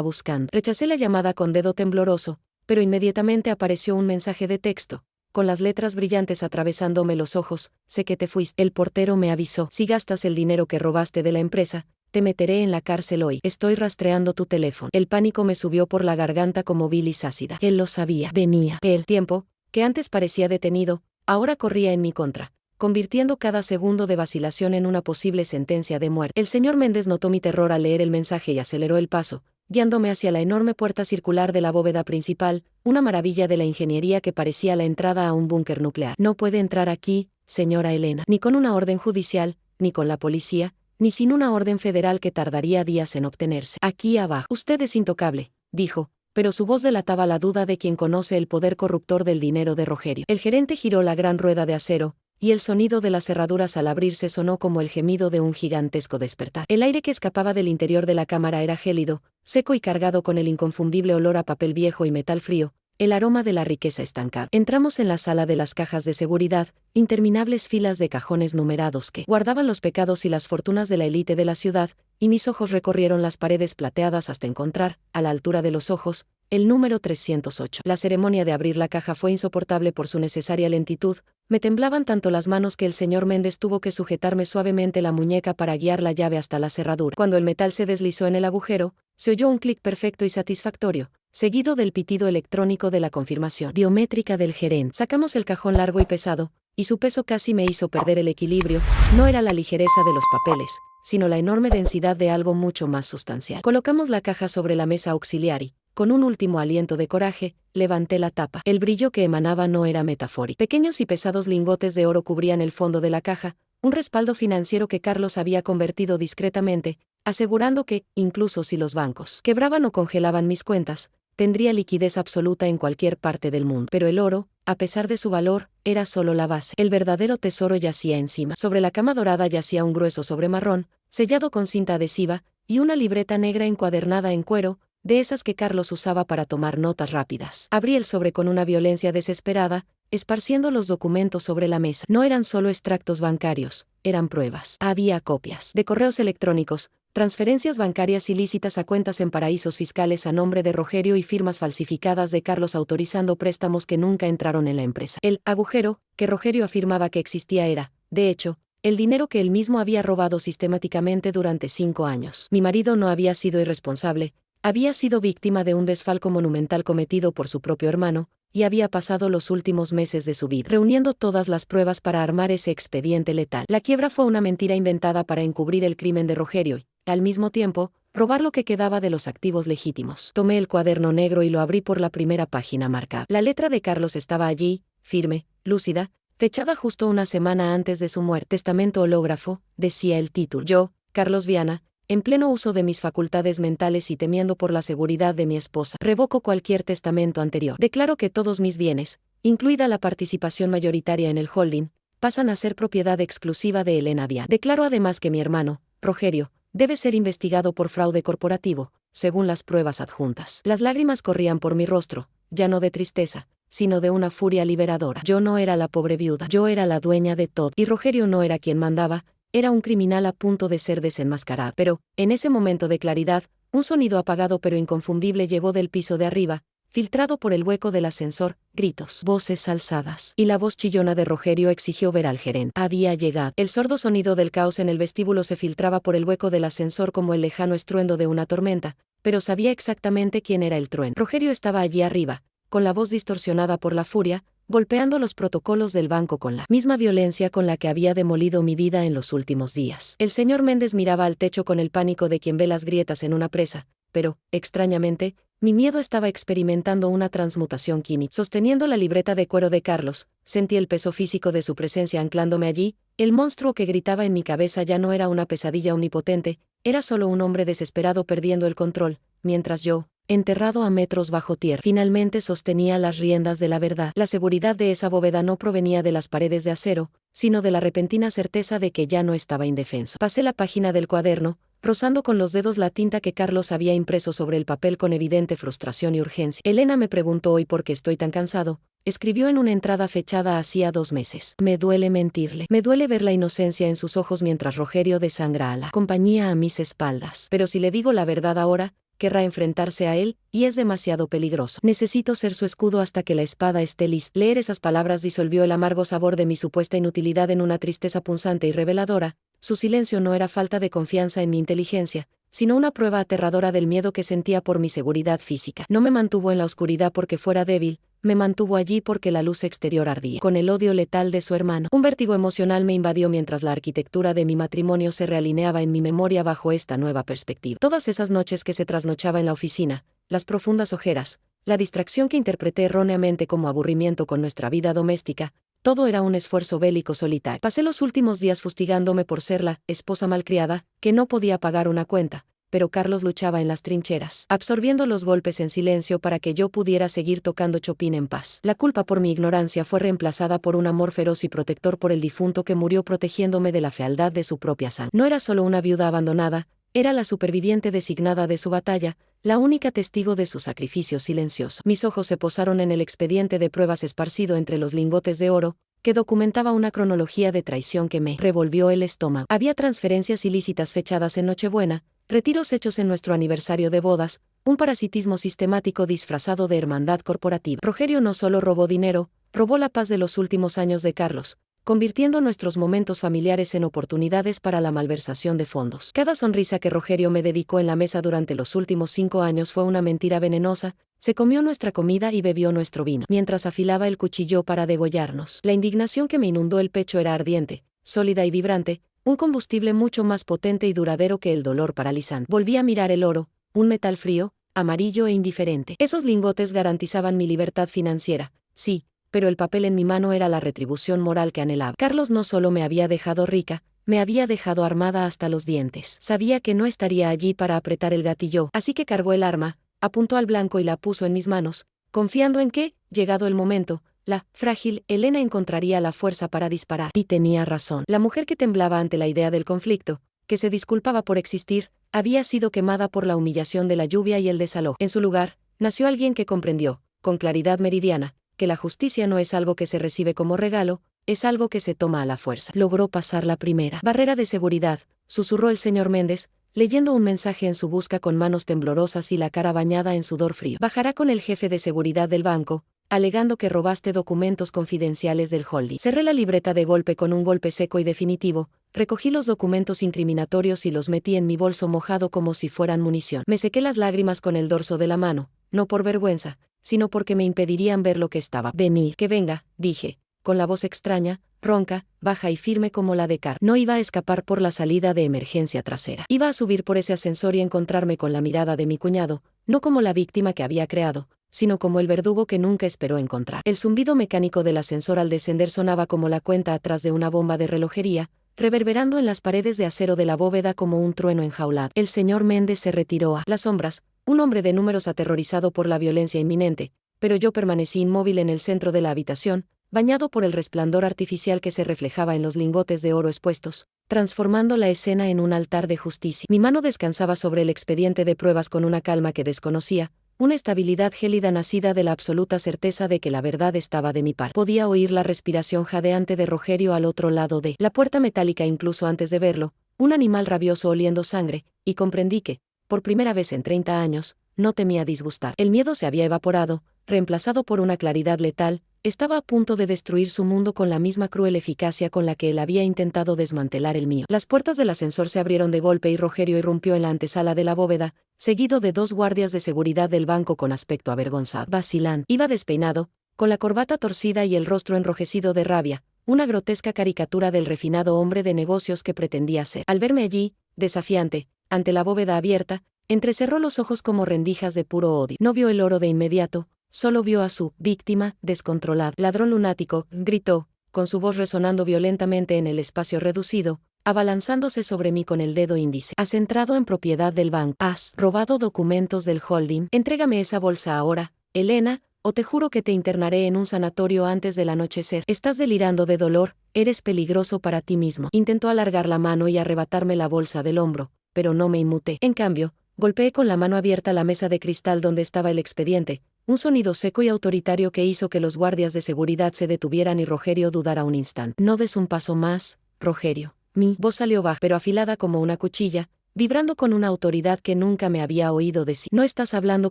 buscando. Rechacé la llamada con dedo tembloroso, pero inmediatamente apareció un mensaje de texto, con las letras brillantes atravesándome los ojos. Sé que te fuiste. El portero me avisó. Si gastas el dinero que robaste de la empresa, te meteré en la cárcel hoy. Estoy rastreando tu teléfono. El pánico me subió por la garganta como bilis ácida. Él lo sabía. Venía. El tiempo, que antes parecía detenido, ahora corría en mi contra, convirtiendo cada segundo de vacilación en una posible sentencia de muerte. El señor Méndez notó mi terror al leer el mensaje y aceleró el paso, guiándome hacia la enorme puerta circular de la bóveda principal, una maravilla de la ingeniería que parecía la entrada a un búnker nuclear. No puede entrar aquí, señora Elena, ni con una orden judicial, ni con la policía, ni sin una orden federal que tardaría días en obtenerse. Aquí abajo. Usted es intocable, dijo, pero su voz delataba la duda de quien conoce el poder corruptor del dinero de Rogerio. El gerente giró la gran rueda de acero, y el sonido de las cerraduras al abrirse sonó como el gemido de un gigantesco despertar. El aire que escapaba del interior de la cámara era gélido, seco y cargado con el inconfundible olor a papel viejo y metal frío, el aroma de la riqueza estancada. Entramos en la sala de las cajas de seguridad, interminables filas de cajones numerados que guardaban los pecados y las fortunas de la élite de la ciudad, y mis ojos recorrieron las paredes plateadas hasta encontrar, a la altura de los ojos, el número 308. La ceremonia de abrir la caja fue insoportable por su necesaria lentitud. Me temblaban tanto las manos que el señor Méndez tuvo que sujetarme suavemente la muñeca para guiar la llave hasta la cerradura. Cuando el metal se deslizó en el agujero, se oyó un clic perfecto y satisfactorio, seguido del pitido electrónico de la confirmación biométrica del gerente. Sacamos el cajón largo y pesado, y su peso casi me hizo perder el equilibrio. No era la ligereza de los papeles, sino la enorme densidad de algo mucho más sustancial. Colocamos la caja sobre la mesa auxiliar y, con un último aliento de coraje, levanté la tapa. El brillo que emanaba no era metafórico. Pequeños y pesados lingotes de oro cubrían el fondo de la caja, un respaldo financiero que Carlos había convertido discretamente, asegurando que, incluso si los bancos quebraban o congelaban mis cuentas, tendría liquidez absoluta en cualquier parte del mundo. Pero el oro, a pesar de su valor, era solo la base. El verdadero tesoro yacía encima. Sobre la cama dorada yacía un grueso sobre marrón, sellado con cinta adhesiva, y una libreta negra encuadernada en cuero, de esas que Carlos usaba para tomar notas rápidas. Abrí el sobre con una violencia desesperada, esparciendo los documentos sobre la mesa. No eran solo extractos bancarios, eran pruebas. Había copias de correos electrónicos, transferencias bancarias ilícitas a cuentas en paraísos fiscales a nombre de Rogerio y firmas falsificadas de Carlos autorizando préstamos que nunca entraron en la empresa. El agujero que Rogerio afirmaba que existía era, de hecho, el dinero que él mismo había robado sistemáticamente durante 5 años. Mi marido no había sido irresponsable, había sido víctima de un desfalco monumental cometido por su propio hermano, y había pasado los últimos meses de su vida reuniendo todas las pruebas para armar ese expediente letal. La quiebra fue una mentira inventada para encubrir el crimen de Rogerio y, al mismo tiempo, robar lo que quedaba de los activos legítimos. Tomé el cuaderno negro y lo abrí por la primera página marcada. La letra de Carlos estaba allí, firme, lúcida, fechada justo una semana antes de su muerte. Testamento hológrafo, decía el título. Yo, Carlos Viana, en pleno uso de mis facultades mentales y temiendo por la seguridad de mi esposa, revoco cualquier testamento anterior. Declaro que todos mis bienes, incluida la participación mayoritaria en el holding, pasan a ser propiedad exclusiva de Elena Viana. Declaro además que mi hermano, Rogerio, debe ser investigado por fraude corporativo, según las pruebas adjuntas. Las lágrimas corrían por mi rostro, ya no de tristeza, sino de una furia liberadora. Yo no era la pobre viuda, yo era la dueña de todo, y Rogerio no era quien mandaba, era un criminal a punto de ser desenmascarado. Pero, en ese momento de claridad, un sonido apagado pero inconfundible llegó del piso de arriba, filtrado por el hueco del ascensor, gritos, voces alzadas, y la voz chillona de Rogerio exigió ver al gerente. Había llegado. El sordo sonido del caos en el vestíbulo se filtraba por el hueco del ascensor como el lejano estruendo de una tormenta, pero sabía exactamente quién era el trueno. Rogerio estaba allí arriba, con la voz distorsionada por la furia, golpeando los protocolos del banco con la misma violencia con la que había demolido mi vida en los últimos días. El señor Méndez miraba al techo con el pánico de quien ve las grietas en una presa, pero, extrañamente, mi miedo estaba experimentando una transmutación química. Sosteniendo la libreta de cuero de Carlos, sentí el peso físico de su presencia anclándome allí. El monstruo que gritaba en mi cabeza ya no era una pesadilla omnipotente, era solo un hombre desesperado perdiendo el control, mientras yo, enterrado a metros bajo tierra, finalmente sostenía las riendas de la verdad. La seguridad de esa bóveda no provenía de las paredes de acero, sino de la repentina certeza de que ya no estaba indefenso. Pasé la página del cuaderno, rozando con los dedos la tinta que Carlos había impreso sobre el papel con evidente frustración y urgencia. Elena me preguntó hoy por qué estoy tan cansado. Escribió en una entrada fechada hacía 2 meses. Me duele mentirle. Me duele ver la inocencia en sus ojos mientras Rogerio desangra a la compañía a mis espaldas. Pero si le digo la verdad ahora, querrá enfrentarse a él, y es demasiado peligroso. Necesito ser su escudo hasta que la espada esté lista. Leer esas palabras disolvió el amargo sabor de mi supuesta inutilidad en una tristeza punzante y reveladora. Su silencio no era falta de confianza en mi inteligencia, sino una prueba aterradora del miedo que sentía por mi seguridad física. No me mantuvo en la oscuridad porque fuera débil, me mantuvo allí porque la luz exterior ardía. Con el odio letal de su hermano. Un vértigo emocional me invadió mientras la arquitectura de mi matrimonio se realineaba en mi memoria bajo esta nueva perspectiva. Todas esas noches que se trasnochaba en la oficina, las profundas ojeras, la distracción que interpreté erróneamente como aburrimiento con nuestra vida doméstica, todo era un esfuerzo bélico solitario. Pasé los últimos días fustigándome por ser la esposa malcriada, que no podía pagar una cuenta, pero Carlos luchaba en las trincheras, absorbiendo los golpes en silencio para que yo pudiera seguir tocando Chopin en paz. La culpa por mi ignorancia fue reemplazada por un amor feroz y protector por el difunto que murió protegiéndome de la fealdad de su propia sangre. No era solo una viuda abandonada, era la superviviente designada de su batalla, la única testigo de su sacrificio silencioso. Mis ojos se posaron en el expediente de pruebas esparcido entre los lingotes de oro, que documentaba una cronología de traición que me revolvió el estómago. Había transferencias ilícitas fechadas en Nochebuena, retiros hechos en nuestro aniversario de bodas, un parasitismo sistemático disfrazado de hermandad corporativa. Rogerio no solo robó dinero, robó la paz de los últimos años de Carlos, convirtiendo nuestros momentos familiares en oportunidades para la malversación de fondos. Cada sonrisa que Rogerio me dedicó en la mesa durante los últimos 5 años fue una mentira venenosa. Se comió nuestra comida y bebió nuestro vino, mientras afilaba el cuchillo para degollarnos. La indignación que me inundó el pecho era ardiente, sólida y vibrante, un combustible mucho más potente y duradero que el dolor paralizante. Volví a mirar el oro, un metal frío, amarillo e indiferente. Esos lingotes garantizaban mi libertad financiera, sí, pero el papel en mi mano era la retribución moral que anhelaba. Carlos no solo me había dejado rica, me había dejado armada hasta los dientes. Sabía que no estaría allí para apretar el gatillo, así que cargó el arma, apuntó al blanco y la puso en mis manos, confiando en que, llegado el momento, la frágil Elena encontraría la fuerza para disparar. Y tenía razón. La mujer que temblaba ante la idea del conflicto, que se disculpaba por existir, había sido quemada por la humillación de la lluvia y el desalojo. En su lugar, nació alguien que comprendió, con claridad meridiana, que la justicia no es algo que se recibe como regalo, es algo que se toma a la fuerza. Logró pasar la primera barrera de seguridad, susurró el señor Méndez, leyendo un mensaje en su busca con manos temblorosas y la cara bañada en sudor frío. Bajará con el jefe de seguridad del banco, alegando que robaste documentos confidenciales del holding. Cerré la libreta de golpe con un golpe seco y definitivo, recogí los documentos incriminatorios y los metí en mi bolso mojado como si fueran munición. Me sequé las lágrimas con el dorso de la mano, no por vergüenza, sino porque me impedirían ver lo que estaba. Venir. Que venga, dije, con la voz extraña, ronca, baja y firme como la de Carr. No iba a escapar por la salida de emergencia trasera. Iba a subir por ese ascensor y encontrarme con la mirada de mi cuñado, no como la víctima que había creado, sino como el verdugo que nunca esperó encontrar. El zumbido mecánico del ascensor al descender sonaba como la cuenta atrás de una bomba de relojería, reverberando en las paredes de acero de la bóveda como un trueno enjaulado. El señor Méndez se retiró a las sombras, un hombre de números aterrorizado por la violencia inminente, pero yo permanecí inmóvil en el centro de la habitación, bañado por el resplandor artificial que se reflejaba en los lingotes de oro expuestos, transformando la escena en un altar de justicia. Mi mano descansaba sobre el expediente de pruebas con una calma que desconocía, una estabilidad gélida nacida de la absoluta certeza de que la verdad estaba de mi parte. Podía oír la respiración jadeante de Rogerio al otro lado de la puerta metálica incluso antes de verlo, un animal rabioso oliendo sangre, y comprendí que, por primera vez en 30 años, no temía disgustar. El miedo se había evaporado, reemplazado por una claridad letal, estaba a punto de destruir su mundo con la misma cruel eficacia con la que él había intentado desmantelar el mío. Las puertas del ascensor se abrieron de golpe y Rogerio irrumpió en la antesala de la bóveda, seguido de 2 guardias de seguridad del banco con aspecto avergonzado. Vacilante. Iba despeinado, con la corbata torcida y el rostro enrojecido de rabia, una grotesca caricatura del refinado hombre de negocios que pretendía ser. Al verme allí, desafiante, ante la bóveda abierta, entrecerró los ojos como rendijas de puro odio. No vio el oro de inmediato, solo vio a su víctima, descontrolada. Ladrón lunático, gritó, con su voz resonando violentamente en el espacio reducido, abalanzándose sobre mí con el dedo índice. Has entrado en propiedad del banco. Has robado documentos del holding. Entrégame esa bolsa ahora, Elena, o te juro que te internaré en un sanatorio antes del anochecer. Estás delirando de dolor, eres peligroso para ti mismo. Intentó alargar la mano y arrebatarme la bolsa del hombro, pero no me inmuté. En cambio, golpeé con la mano abierta la mesa de cristal donde estaba el expediente, un sonido seco y autoritario que hizo que los guardias de seguridad se detuvieran y Rogerio dudara un instante. No des un paso más, Rogerio. Mi voz salió baja pero afilada como una cuchilla, vibrando con una autoridad que nunca me había oído decir. No estás hablando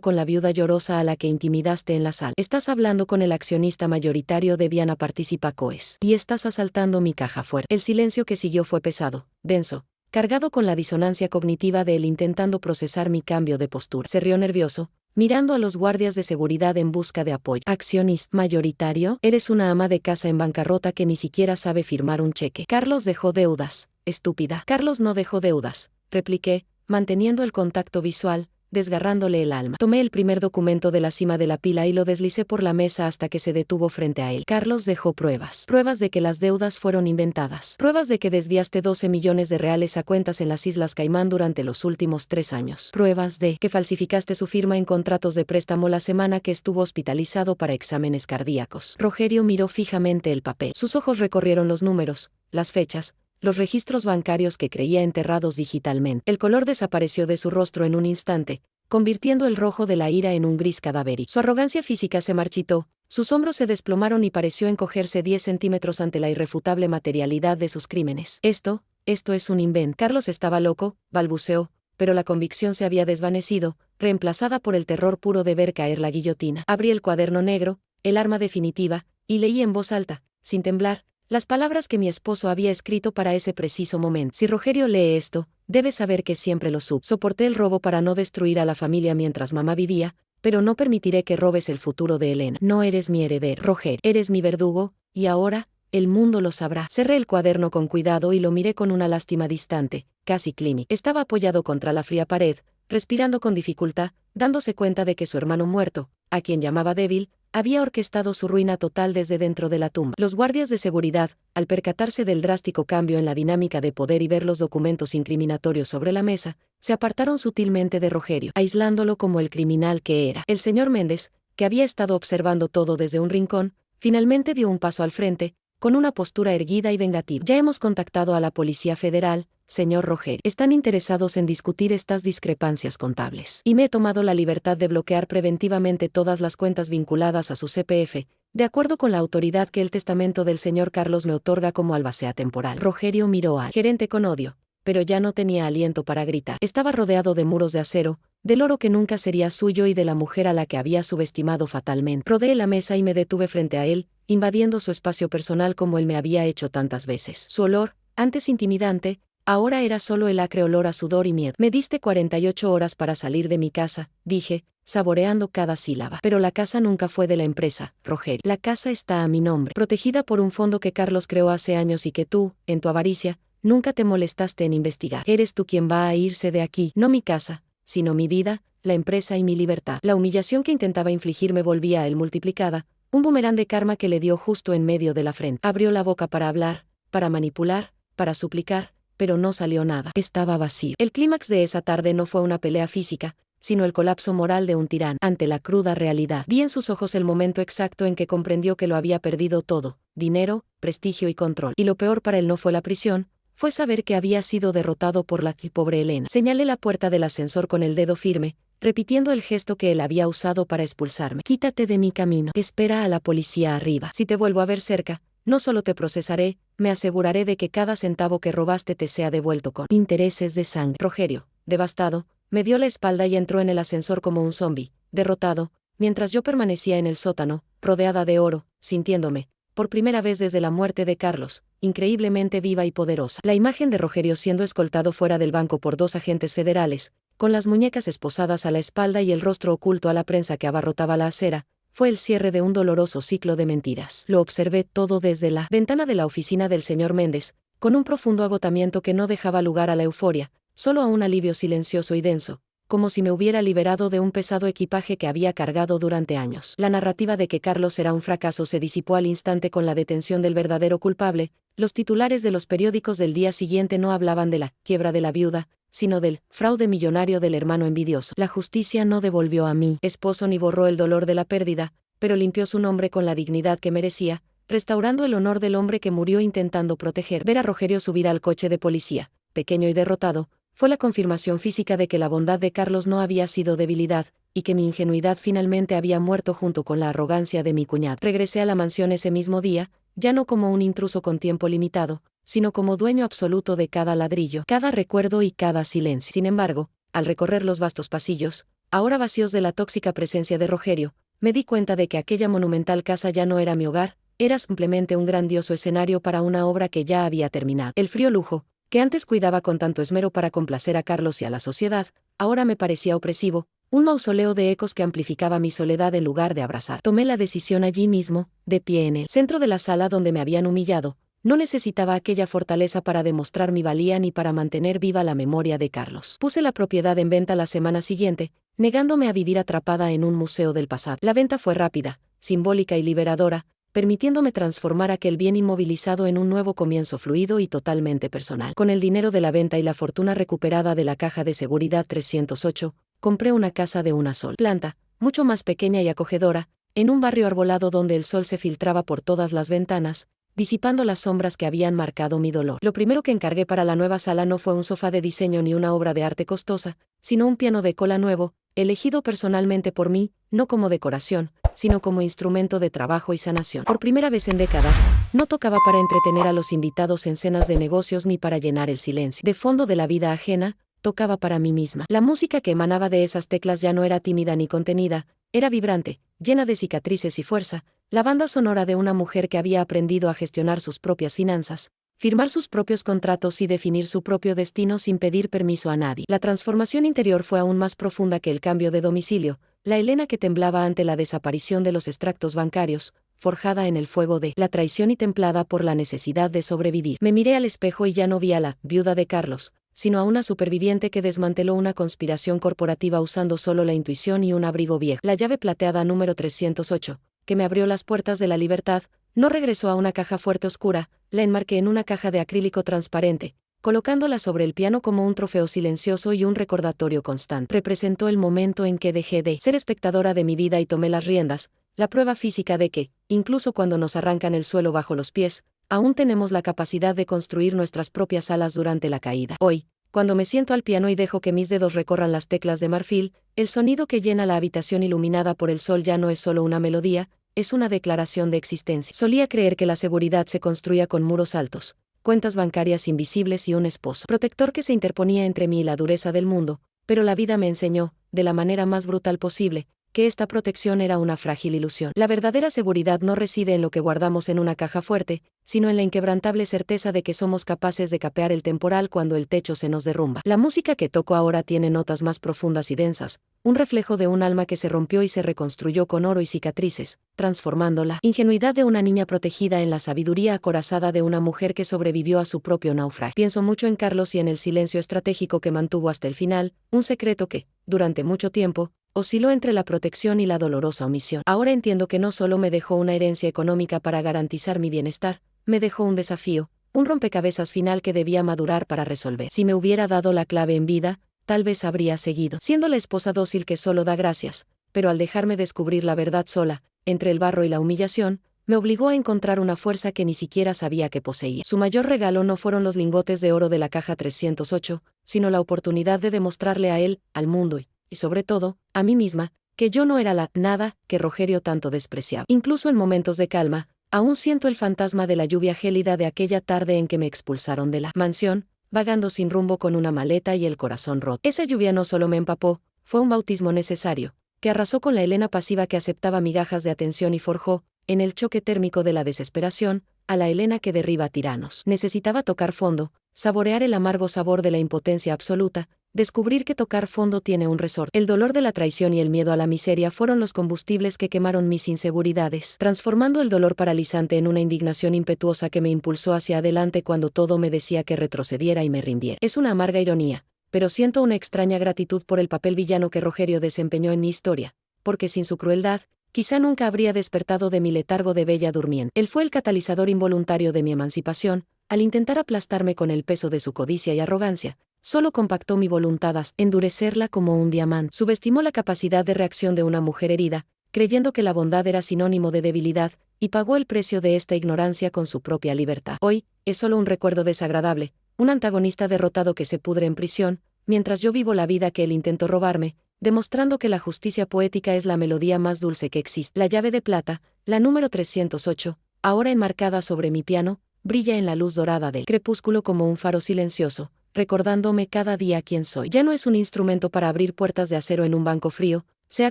con la viuda llorosa a la que intimidaste en la sala. Estás hablando con el accionista mayoritario de Viana Participacoes. Y estás asaltando mi caja fuerte. El silencio que siguió fue pesado, denso, cargado con la disonancia cognitiva de él intentando procesar mi cambio de postura. Se rió nervioso, mirando a los guardias de seguridad en busca de apoyo. ¿Accionista mayoritario? Eres una ama de casa en bancarrota que ni siquiera sabe firmar un cheque. Carlos dejó deudas, estúpida. Carlos no dejó deudas, repliqué, manteniendo el contacto visual, desgarrándole el alma. Tomé el primer documento de la cima de la pila y lo deslicé por la mesa hasta que se detuvo frente a él. Carlos dejó pruebas. Pruebas de que las deudas fueron inventadas. Pruebas de que desviaste 12 millones de reales a cuentas en las Islas Caimán durante los últimos 3 años. Pruebas de que falsificaste su firma en contratos de préstamo la semana que estuvo hospitalizado para exámenes cardíacos. Rogerio miró fijamente el papel. Sus ojos recorrieron los números, las fechas, los registros bancarios que creía enterrados digitalmente. El color desapareció de su rostro en un instante, convirtiendo el rojo de la ira en un gris cadavérico. Su arrogancia física se marchitó, sus hombros se desplomaron y pareció encogerse 10 centímetros ante la irrefutable materialidad de sus crímenes. Esto es un invento. Carlos estaba loco, balbuceó, pero la convicción se había desvanecido, reemplazada por el terror puro de ver caer la guillotina. Abrí el cuaderno negro, el arma definitiva, y leí en voz alta, sin temblar, las palabras que mi esposo había escrito para ese preciso momento. Si Rogerio lee esto, debe saber que siempre lo supe. Soporté el robo para no destruir a la familia mientras mamá vivía, pero no permitiré que robes el futuro de Elena. No eres mi heredero, Rogerio. Eres mi verdugo, y ahora, el mundo lo sabrá. Cerré el cuaderno con cuidado y lo miré con una lástima distante, casi clínica. Estaba apoyado contra la fría pared, respirando con dificultad, dándose cuenta de que su hermano muerto, a quien llamaba débil, había orquestado su ruina total desde dentro de la tumba. Los guardias de seguridad, al percatarse del drástico cambio en la dinámica de poder y ver los documentos incriminatorios sobre la mesa, se apartaron sutilmente de Rogerio, aislándolo como el criminal que era. El señor Méndez, que había estado observando todo desde un rincón, finalmente dio un paso al frente, con una postura erguida y vengativa. Ya hemos contactado a la Policía Federal, señor Rogerio. Están interesados en discutir estas discrepancias contables. Y me he tomado la libertad de bloquear preventivamente todas las cuentas vinculadas a su CPF, de acuerdo con la autoridad que el testamento del señor Carlos me otorga como albacea temporal. Rogerio miró al gerente con odio, pero ya no tenía aliento para gritar. Estaba rodeado de muros de acero, del oro que nunca sería suyo y de la mujer a la que había subestimado fatalmente. Rodeé la mesa y me detuve frente a él, invadiendo su espacio personal como él me había hecho tantas veces. Su olor, antes intimidante, ahora era solo el acre olor a sudor y miedo. Me diste 48 horas para salir de mi casa, dije, saboreando cada sílaba. Pero la casa nunca fue de la empresa, Rogerio. La casa está a mi nombre, protegida por un fondo que Carlos creó hace años y que tú, en tu avaricia, nunca te molestaste en investigar. Eres tú quien va a irse de aquí, no mi casa, sino mi vida, la empresa y mi libertad. La humillación que intentaba infligirme volvía a él multiplicada, un boomerang de karma que le dio justo en medio de la frente. Abrió la boca para hablar, para manipular, para suplicar, pero no salió nada. Estaba vacío. El clímax de esa tarde no fue una pelea física, sino el colapso moral de un tirano ante la cruda realidad. Vi en sus ojos el momento exacto en que comprendió que lo había perdido todo, dinero, prestigio y control. Y lo peor para él no fue la prisión, fue saber que había sido derrotado por la pobre Elena. Señalé la puerta del ascensor con el dedo firme, repitiendo el gesto que él había usado para expulsarme. Quítate de mi camino. Espera a la policía arriba. Si te vuelvo a ver cerca, no solo te procesaré, me aseguraré de que cada centavo que robaste te sea devuelto con intereses de sangre. Rogerio, devastado, me dio la espalda y entró en el ascensor como un zombi, derrotado, mientras yo permanecía en el sótano, rodeada de oro, sintiéndome, por primera vez desde la muerte de Carlos, increíblemente viva y poderosa. La imagen de Rogerio siendo escoltado fuera del banco por 2 agentes federales, con las muñecas esposadas a la espalda y el rostro oculto a la prensa que abarrotaba la acera, fue el cierre de un doloroso ciclo de mentiras. Lo observé todo desde la ventana de la oficina del señor Méndez, con un profundo agotamiento que no dejaba lugar a la euforia, solo a un alivio silencioso y denso, como si me hubiera liberado de un pesado equipaje que había cargado durante años. La narrativa de que Carlos era un fracaso se disipó al instante con la detención del verdadero culpable. Los titulares de los periódicos del día siguiente no hablaban de la quiebra de la viuda, sino del fraude millonario del hermano envidioso. La justicia no devolvió a mi esposo ni borró el dolor de la pérdida, pero limpió su nombre con la dignidad que merecía, restaurando el honor del hombre que murió intentando proteger. Ver a Rogerio subir al coche de policía, pequeño y derrotado, fue la confirmación física de que la bondad de Carlos no había sido debilidad, y que mi ingenuidad finalmente había muerto junto con la arrogancia de mi cuñado. Regresé a la mansión ese mismo día, ya no como un intruso con tiempo limitado, sino como dueño absoluto de cada ladrillo, cada recuerdo y cada silencio. Sin embargo, al recorrer los vastos pasillos, ahora vacíos de la tóxica presencia de Rogerio, me di cuenta de que aquella monumental casa ya no era mi hogar, era simplemente un grandioso escenario para una obra que ya había terminado. El frío lujo, que antes cuidaba con tanto esmero para complacer a Carlos y a la sociedad, ahora me parecía opresivo, un mausoleo de ecos que amplificaba mi soledad en lugar de abrazar. Tomé la decisión allí mismo, de pie en el centro de la sala donde me habían humillado. No necesitaba aquella fortaleza para demostrar mi valía ni para mantener viva la memoria de Carlos. Puse la propiedad en venta la semana siguiente, negándome a vivir atrapada en un museo del pasado. La venta fue rápida, simbólica y liberadora, permitiéndome transformar aquel bien inmovilizado en un nuevo comienzo fluido y totalmente personal. Con el dinero de la venta y la fortuna recuperada de la Caja de Seguridad 308, compré una casa de una sola planta, mucho más pequeña y acogedora, en un barrio arbolado donde el sol se filtraba por todas las ventanas, disipando las sombras que habían marcado mi dolor. Lo primero que encargué para la nueva sala no fue un sofá de diseño ni una obra de arte costosa, sino un piano de cola nuevo, elegido personalmente por mí, no como decoración, sino como instrumento de trabajo y sanación. Por primera vez en décadas, no tocaba para entretener a los invitados en cenas de negocios ni para llenar el silencio de fondo de la vida ajena, tocaba para mí misma. La música que emanaba de esas teclas ya no era tímida ni contenida, era vibrante, llena de cicatrices y fuerza, la banda sonora de una mujer que había aprendido a gestionar sus propias finanzas, firmar sus propios contratos y definir su propio destino sin pedir permiso a nadie. La transformación interior fue aún más profunda que el cambio de domicilio, la Elena que temblaba ante la desaparición de los extractos bancarios, forjada en el fuego de la traición y templada por la necesidad de sobrevivir. Me miré al espejo y ya no vi a la viuda de Carlos, sino a una superviviente que desmanteló una conspiración corporativa usando solo la intuición y un abrigo viejo. La llave plateada número 308, que me abrió las puertas de la libertad, no regresó a una caja fuerte oscura, la enmarqué en una caja de acrílico transparente, colocándola sobre el piano como un trofeo silencioso y un recordatorio constante. Representó el momento en que dejé de ser espectadora de mi vida y tomé las riendas, la prueba física de que, incluso cuando nos arrancan el suelo bajo los pies, aún tenemos la capacidad de construir nuestras propias alas durante la caída. Hoy, cuando me siento al piano y dejo que mis dedos recorran las teclas de marfil, el sonido que llena la habitación iluminada por el sol ya no es solo una melodía, es una declaración de existencia. Solía creer que la seguridad se construía con muros altos, cuentas bancarias invisibles y un esposo protector que se interponía entre mí y la dureza del mundo, pero la vida me enseñó, de la manera más brutal posible, que esta protección era una frágil ilusión. La verdadera seguridad no reside en lo que guardamos en una caja fuerte, sino en la inquebrantable certeza de que somos capaces de capear el temporal cuando el techo se nos derrumba. La música que toco ahora tiene notas más profundas y densas, un reflejo de un alma que se rompió y se reconstruyó con oro y cicatrices, transformando la ingenuidad de una niña protegida en la sabiduría acorazada de una mujer que sobrevivió a su propio naufragio. Pienso mucho en Carlos y en el silencio estratégico que mantuvo hasta el final, un secreto que, durante mucho tiempo, osciló entre la protección y la dolorosa omisión. Ahora entiendo que no solo me dejó una herencia económica para garantizar mi bienestar, me dejó un desafío, un rompecabezas final que debía madurar para resolver. Si me hubiera dado la clave en vida, tal vez habría seguido siendo la esposa dócil que solo da gracias, pero al dejarme descubrir la verdad sola, entre el barro y la humillación, me obligó a encontrar una fuerza que ni siquiera sabía que poseía. Su mayor regalo no fueron los lingotes de oro de la caja 308, sino la oportunidad de demostrarle a él, al mundo y sobre todo, a mí misma, que yo no era la nada que Rogerio tanto despreciaba. Incluso en momentos de calma, aún siento el fantasma de la lluvia gélida de aquella tarde en que me expulsaron de la mansión, vagando sin rumbo con una maleta y el corazón roto. Esa lluvia no solo me empapó, fue un bautismo necesario, que arrasó con la Elena pasiva que aceptaba migajas de atención y forjó, en el choque térmico de la desesperación, a la Elena que derriba tiranos. Necesitaba tocar fondo, saborear el amargo sabor de la impotencia absoluta, descubrir que tocar fondo tiene un resorte. El dolor de la traición y el miedo a la miseria fueron los combustibles que quemaron mis inseguridades, transformando el dolor paralizante en una indignación impetuosa que me impulsó hacia adelante cuando todo me decía que retrocediera y me rindiera. Es una amarga ironía, pero siento una extraña gratitud por el papel villano que Rogerio desempeñó en mi historia, porque sin su crueldad, quizá nunca habría despertado de mi letargo de bella durmiente. Él fue el catalizador involuntario de mi emancipación, al intentar aplastarme con el peso de su codicia y arrogancia. Solo compactó mi voluntad hasta endurecerla como un diamante. Subestimó la capacidad de reacción de una mujer herida, creyendo que la bondad era sinónimo de debilidad, y pagó el precio de esta ignorancia con su propia libertad. Hoy, es solo un recuerdo desagradable, un antagonista derrotado que se pudre en prisión, mientras yo vivo la vida que él intentó robarme, demostrando que la justicia poética es la melodía más dulce que existe. La llave de plata, la número 308, ahora enmarcada sobre mi piano, brilla en la luz dorada del crepúsculo como un faro silencioso, recordándome cada día quién soy. Ya no es un instrumento para abrir puertas de acero en un banco frío, se ha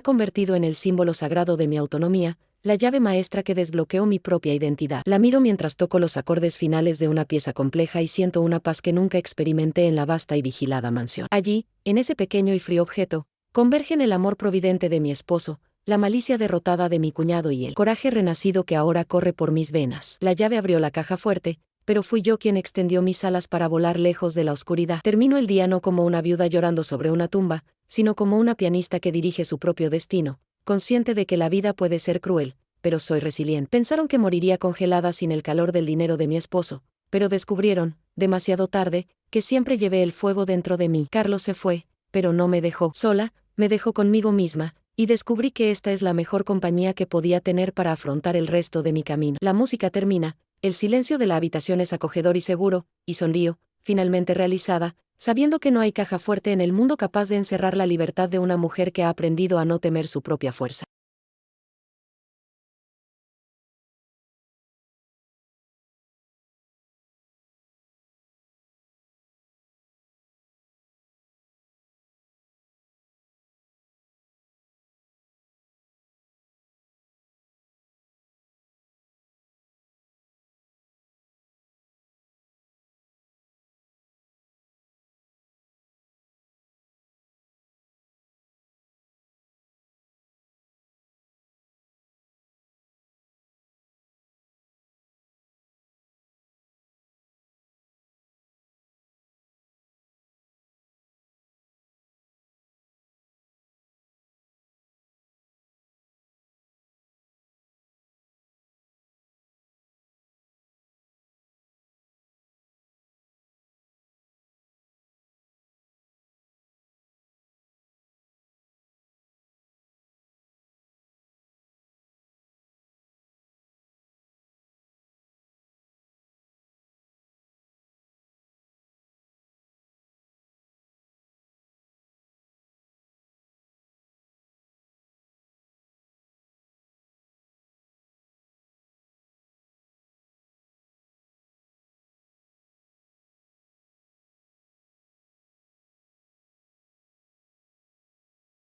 convertido en el símbolo sagrado de mi autonomía, la llave maestra que desbloqueó mi propia identidad. La miro mientras toco los acordes finales de una pieza compleja y siento una paz que nunca experimenté en la vasta y vigilada mansión. Allí, en ese pequeño y frío objeto, convergen el amor providente de mi esposo, la malicia derrotada de mi cuñado y el coraje renacido que ahora corre por mis venas. La llave abrió la caja fuerte, pero fui yo quien extendió mis alas para volar lejos de la oscuridad. Termino el día no como una viuda llorando sobre una tumba, sino como una pianista que dirige su propio destino, consciente de que la vida puede ser cruel, pero soy resiliente. Pensaron que moriría congelada sin el calor del dinero de mi esposo, pero descubrieron, demasiado tarde, que siempre llevé el fuego dentro de mí. Carlos se fue, pero no me dejó sola, me dejó conmigo misma, y descubrí que esta es la mejor compañía que podía tener para afrontar el resto de mi camino. La música termina, el silencio de la habitación es acogedor y seguro, y sonrío, finalmente realizada, sabiendo que no hay caja fuerte en el mundo capaz de encerrar la libertad de una mujer que ha aprendido a no temer su propia fuerza.